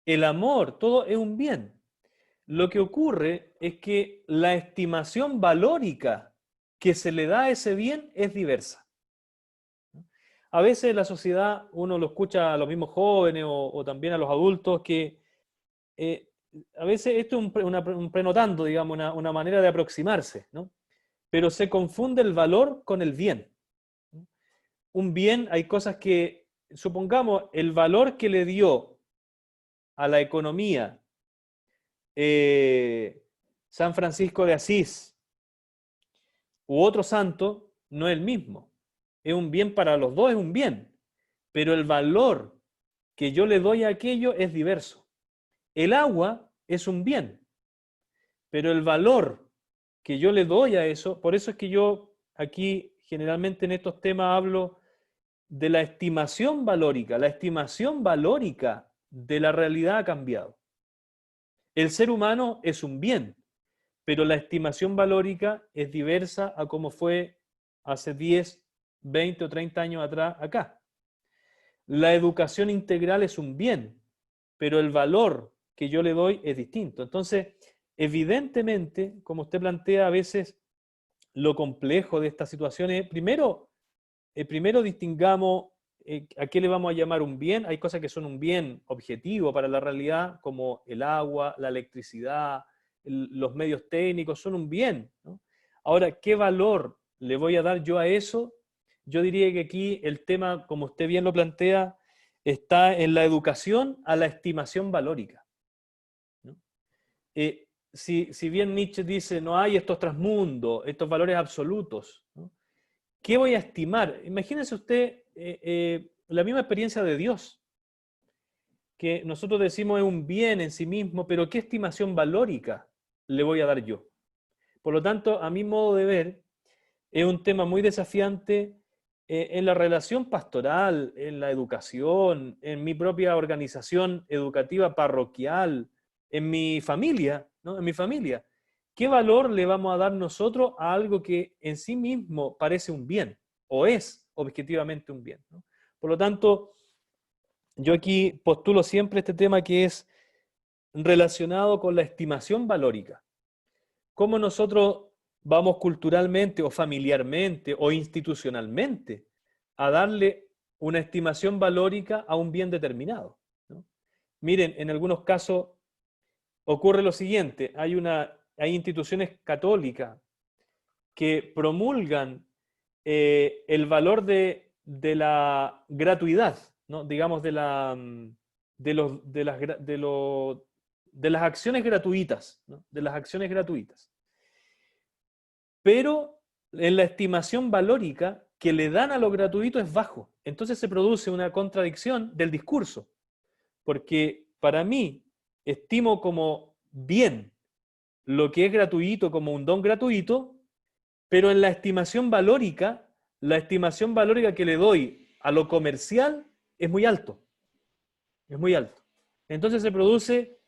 El amor, todo es un bien. Lo que ocurre es que la estimación valórica que se le da a ese bien es diversa. A veces en la sociedad uno lo escucha a los mismos jóvenes o también a los adultos que a veces esto es un prenotando, digamos, una manera de aproximarse, ¿no? Pero se confunde el valor con el bien. Un bien, hay cosas que, supongamos, el valor que le dio a la economía San Francisco de Asís u otro santo, no es el mismo. Es un bien para los dos, es un bien. Pero el valor que yo le doy a aquello es diverso. El agua es un bien, pero el valor que yo le doy a eso, por eso es que yo aquí generalmente en estos temas hablo de la estimación valórica. La estimación valórica de la realidad ha cambiado. El ser humano es un bien, pero la estimación valórica es diversa a como fue hace 10, 20 o 30 años atrás acá. La educación integral es un bien, pero el valor que yo le doy es distinto. Entonces, evidentemente, como usted plantea, a veces lo complejo de estas situaciones, primero distingamos a qué le vamos a llamar un bien. Hay cosas que son un bien objetivo para la realidad, como el agua, la electricidad, los medios técnicos, son un bien, ¿no? Ahora, ¿qué valor le voy a dar yo a eso? Yo diría que aquí el tema, como usted bien lo plantea, está en la educación a la estimación valórica, ¿no? Si bien Nietzsche dice no hay estos transmundos, estos valores absolutos, ¿no? ¿Qué voy a estimar? Imagínese usted la misma experiencia de Dios, que nosotros decimos es un bien en sí mismo, pero ¿qué estimación valórica le voy a dar yo? Por lo tanto, a mi modo de ver, es un tema muy desafiante en la relación pastoral, en la educación, en mi propia organización educativa parroquial, en mi familia, ¿no? En mi familia. ¿Qué valor le vamos a dar nosotros a algo que en sí mismo parece un bien o es objetivamente un bien, ¿no? Por lo tanto, yo aquí postulo siempre este tema que es relacionado con la estimación valórica. ¿Cómo nosotros vamos culturalmente o familiarmente o institucionalmente a darle una estimación valórica a un bien determinado, ¿no? Miren, en algunos casos ocurre lo siguiente, hay instituciones católicas que promulgan el valor de la gratuidad, ¿no? Digamos, de las acciones gratuitas, ¿no? De las acciones gratuitas. Pero en la estimación valórica que le dan a lo gratuito es bajo. Entonces se produce una contradicción del discurso, porque para mí estimo como bien lo que es gratuito como un don gratuito, pero en la estimación valórica que le doy a lo comercial es muy alto. Es muy alto. Entonces se produce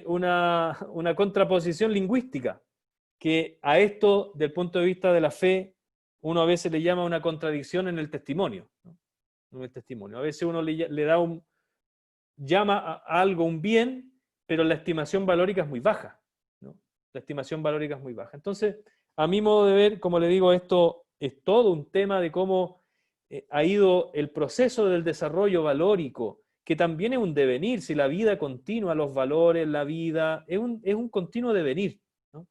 una contraposición lingüística, que a esto, del punto de vista de la fe, uno a veces le llama una contradicción en el testimonio, ¿no? En el testimonio. A veces uno le da llama a algo un bien, pero la estimación valórica es muy baja, ¿no? La estimación valórica es muy baja. Entonces, a mi modo de ver, como le digo, esto es todo un tema de cómo ha ido el proceso del desarrollo valórico, que también es un devenir. Si la vida continua, los valores, la vida, es un continuo devenir, ¿no?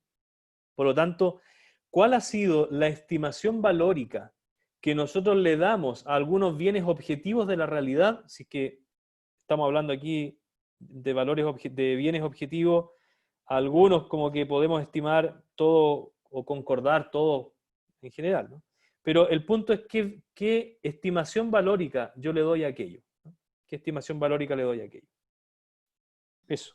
Por lo tanto, ¿cuál ha sido la estimación valórica que nosotros le damos a algunos bienes objetivos de la realidad, si es que estamos hablando aquí de valores, de bienes objetivos, algunos como que podemos estimar todo o concordar todo en general, ¿no? Pero el punto es qué estimación valórica yo le doy a aquello, ¿no? ¿Qué estimación valórica le doy a aquello? Eso.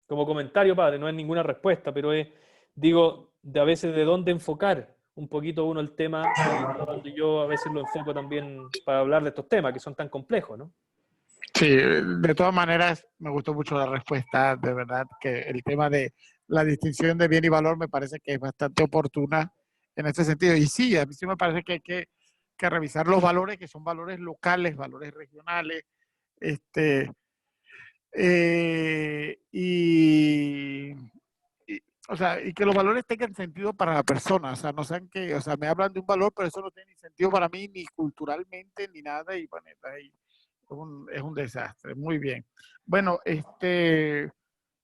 Como comentario, padre, no es ninguna respuesta, pero es, digo, de a veces de dónde enfocar un poquito uno el tema, y donde yo a veces lo enfoco también para hablar de estos temas que son tan complejos, ¿no? Sí, de todas maneras, me gustó mucho la respuesta, de verdad, que el tema de la distinción de bien y valor me parece que es bastante oportuna en este sentido. Y sí, a mí sí me parece que hay que revisar los valores, que son valores locales, valores regionales, este, o sea, y que los valores tengan sentido para la persona, o sea, no sean que, o sea, me hablan de un valor, pero eso no tiene ni sentido para mí, ni culturalmente, ni nada, y bueno, ahí es un desastre. Muy bien. Bueno,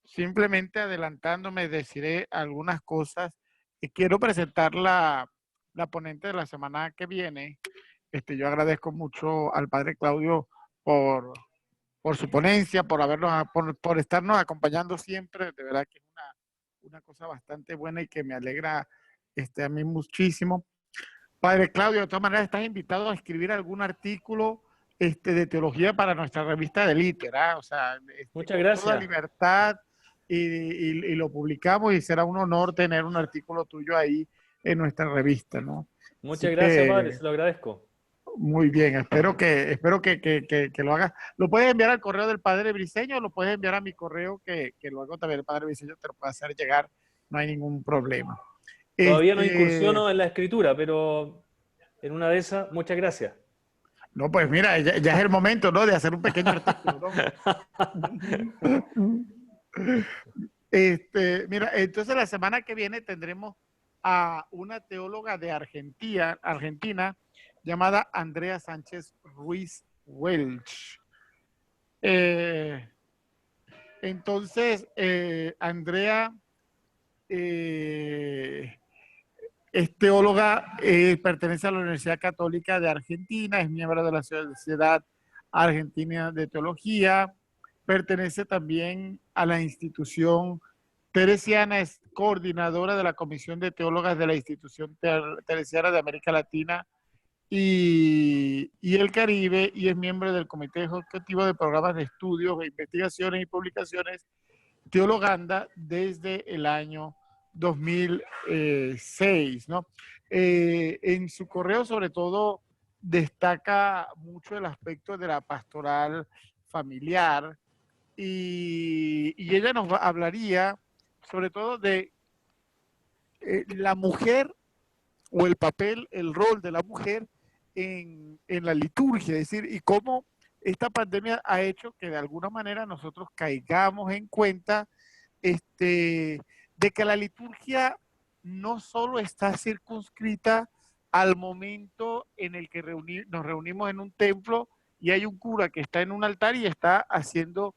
simplemente adelantándome, deciré algunas cosas. Quiero presentar la ponente de la semana que viene. Yo agradezco mucho al padre Claudio por su ponencia, por estarnos acompañando siempre. De verdad que es una cosa bastante buena y que me alegra a mí muchísimo. Padre Claudio, de todas maneras, estás invitado a escribir algún artículo de teología para nuestra revista de Litera, o sea, Muchas con toda gracias. libertad y lo publicamos y será un honor tener un artículo tuyo ahí en nuestra revista, ¿no? Así Muchas gracias, padre, que se lo agradezco. muy bien, espero que lo hagas. ¿Lo puedes enviar al correo del Padre Briceño o lo puedes enviar a mi correo que luego también el Padre Briceño te lo puede hacer llegar? No hay ningún problema. Todavía no incursiono en la escritura, pero en una de esas, muchas gracias. No, pues mira, ya es el momento, ¿no? De hacer un pequeño artículo, ¿no? Mira, entonces la semana que viene tendremos a una teóloga de Argentina, llamada Andrea Sánchez Ruiz Welch. Entonces, Andrea es teóloga, pertenece a la Universidad Católica de Argentina, es miembro de la Sociedad Argentina de Teología, pertenece también a la institución teresiana, es coordinadora de la Comisión de Teólogas de la Institución Teresiana de América Latina y el Caribe, y es miembro del Comité Ejecutivo de Programas de Estudios, Investigaciones y Publicaciones Teologanda desde el año 2006, ¿no? En su correo, sobre todo, destaca mucho el aspecto de la pastoral familiar y ella nos hablaría sobre todo de la mujer o el papel, el rol de la mujer en la liturgia, es decir, y cómo esta pandemia ha hecho que de alguna manera nosotros caigamos en cuenta de que la liturgia no solo está circunscrita al momento en el que nos reunimos en un templo y hay un cura que está en un altar y está haciendo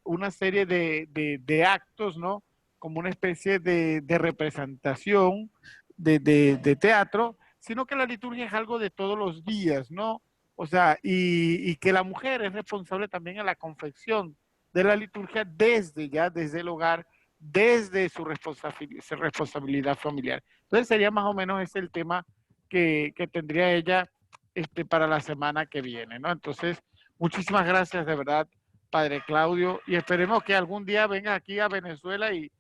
una serie de actos, ¿no? Como una especie de representación de teatro, sino que la liturgia es algo de todos los días, ¿no? O sea, y que la mujer es responsable también en la confección de la liturgia desde el hogar, desde su responsabilidad familiar. Entonces sería más o menos ese el tema que tendría ella para la semana que viene, ¿no? Entonces, muchísimas gracias de verdad, Padre Claudio, y esperemos que algún día venga aquí a Venezuela y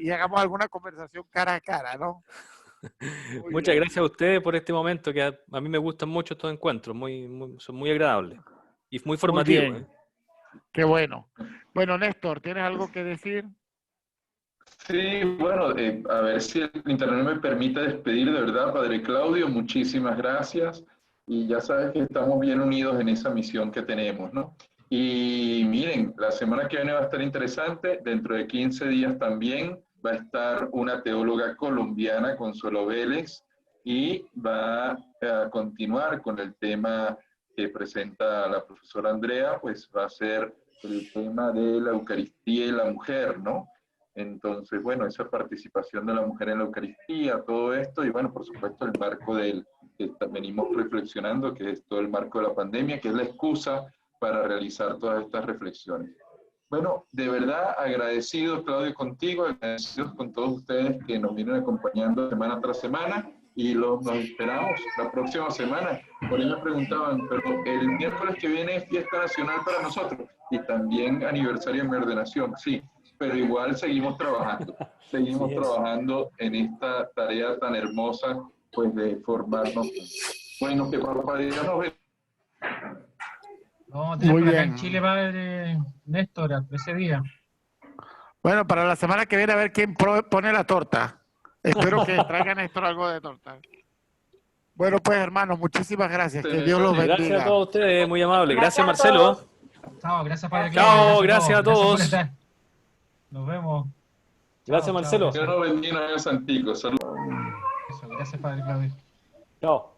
hagamos alguna conversación cara a cara, ¿no? Muchas gracias a ustedes por este momento, que a mí me gustan mucho estos encuentros, son muy agradables y muy formativos. Muy bien. Qué bueno. Bueno, Néstor, ¿tienes algo que decir? Sí, bueno, a ver si el internet me permite despedir, de verdad, Padre Claudio, muchísimas gracias. Y ya sabes que estamos bien unidos en esa misión que tenemos, ¿no? Y miren, la semana que viene va a estar interesante, dentro de 15 días también va a estar una teóloga colombiana, Consuelo Vélez, y va a continuar con el tema que presenta la profesora Andrea, pues va a ser el tema de la Eucaristía y la mujer, ¿no? Entonces, bueno, esa participación de la mujer en la Eucaristía, todo esto, y bueno, por supuesto, el marco del que venimos reflexionando, que es todo el marco de la pandemia, que es la excusa para realizar todas estas reflexiones. Bueno, de verdad agradecido, Claudio, contigo, agradecidos con todos ustedes que nos vienen acompañando semana tras semana y nos esperamos la próxima semana. Por ahí me preguntaban, pero el miércoles que viene es fiesta nacional para nosotros y también aniversario de mi ordenación, sí, pero igual seguimos trabajando, trabajando en esta tarea tan hermosa, pues de formarnos. Bueno, que papá Dios nos bendiga. Vamos a tener Muy por acá bien. en Chile, padre Néstor, ese día. Bueno, para la semana que viene a ver quién pone la torta. Espero que traigan esto algo de torta. Bueno, pues hermanos, muchísimas gracias. Que Dios los bendiga. Gracias a todos ustedes, muy amable. Gracias, Gracias a Marcelo. todos. Chao, gracias, padre. Chao, Claudio, gracias a todos. Gracias por estar. Nos vemos. Gracias, Chao, Marcelo. Dios nos bendiga, Santiago. Saludos. Eso, gracias, padre Claudio. Chao.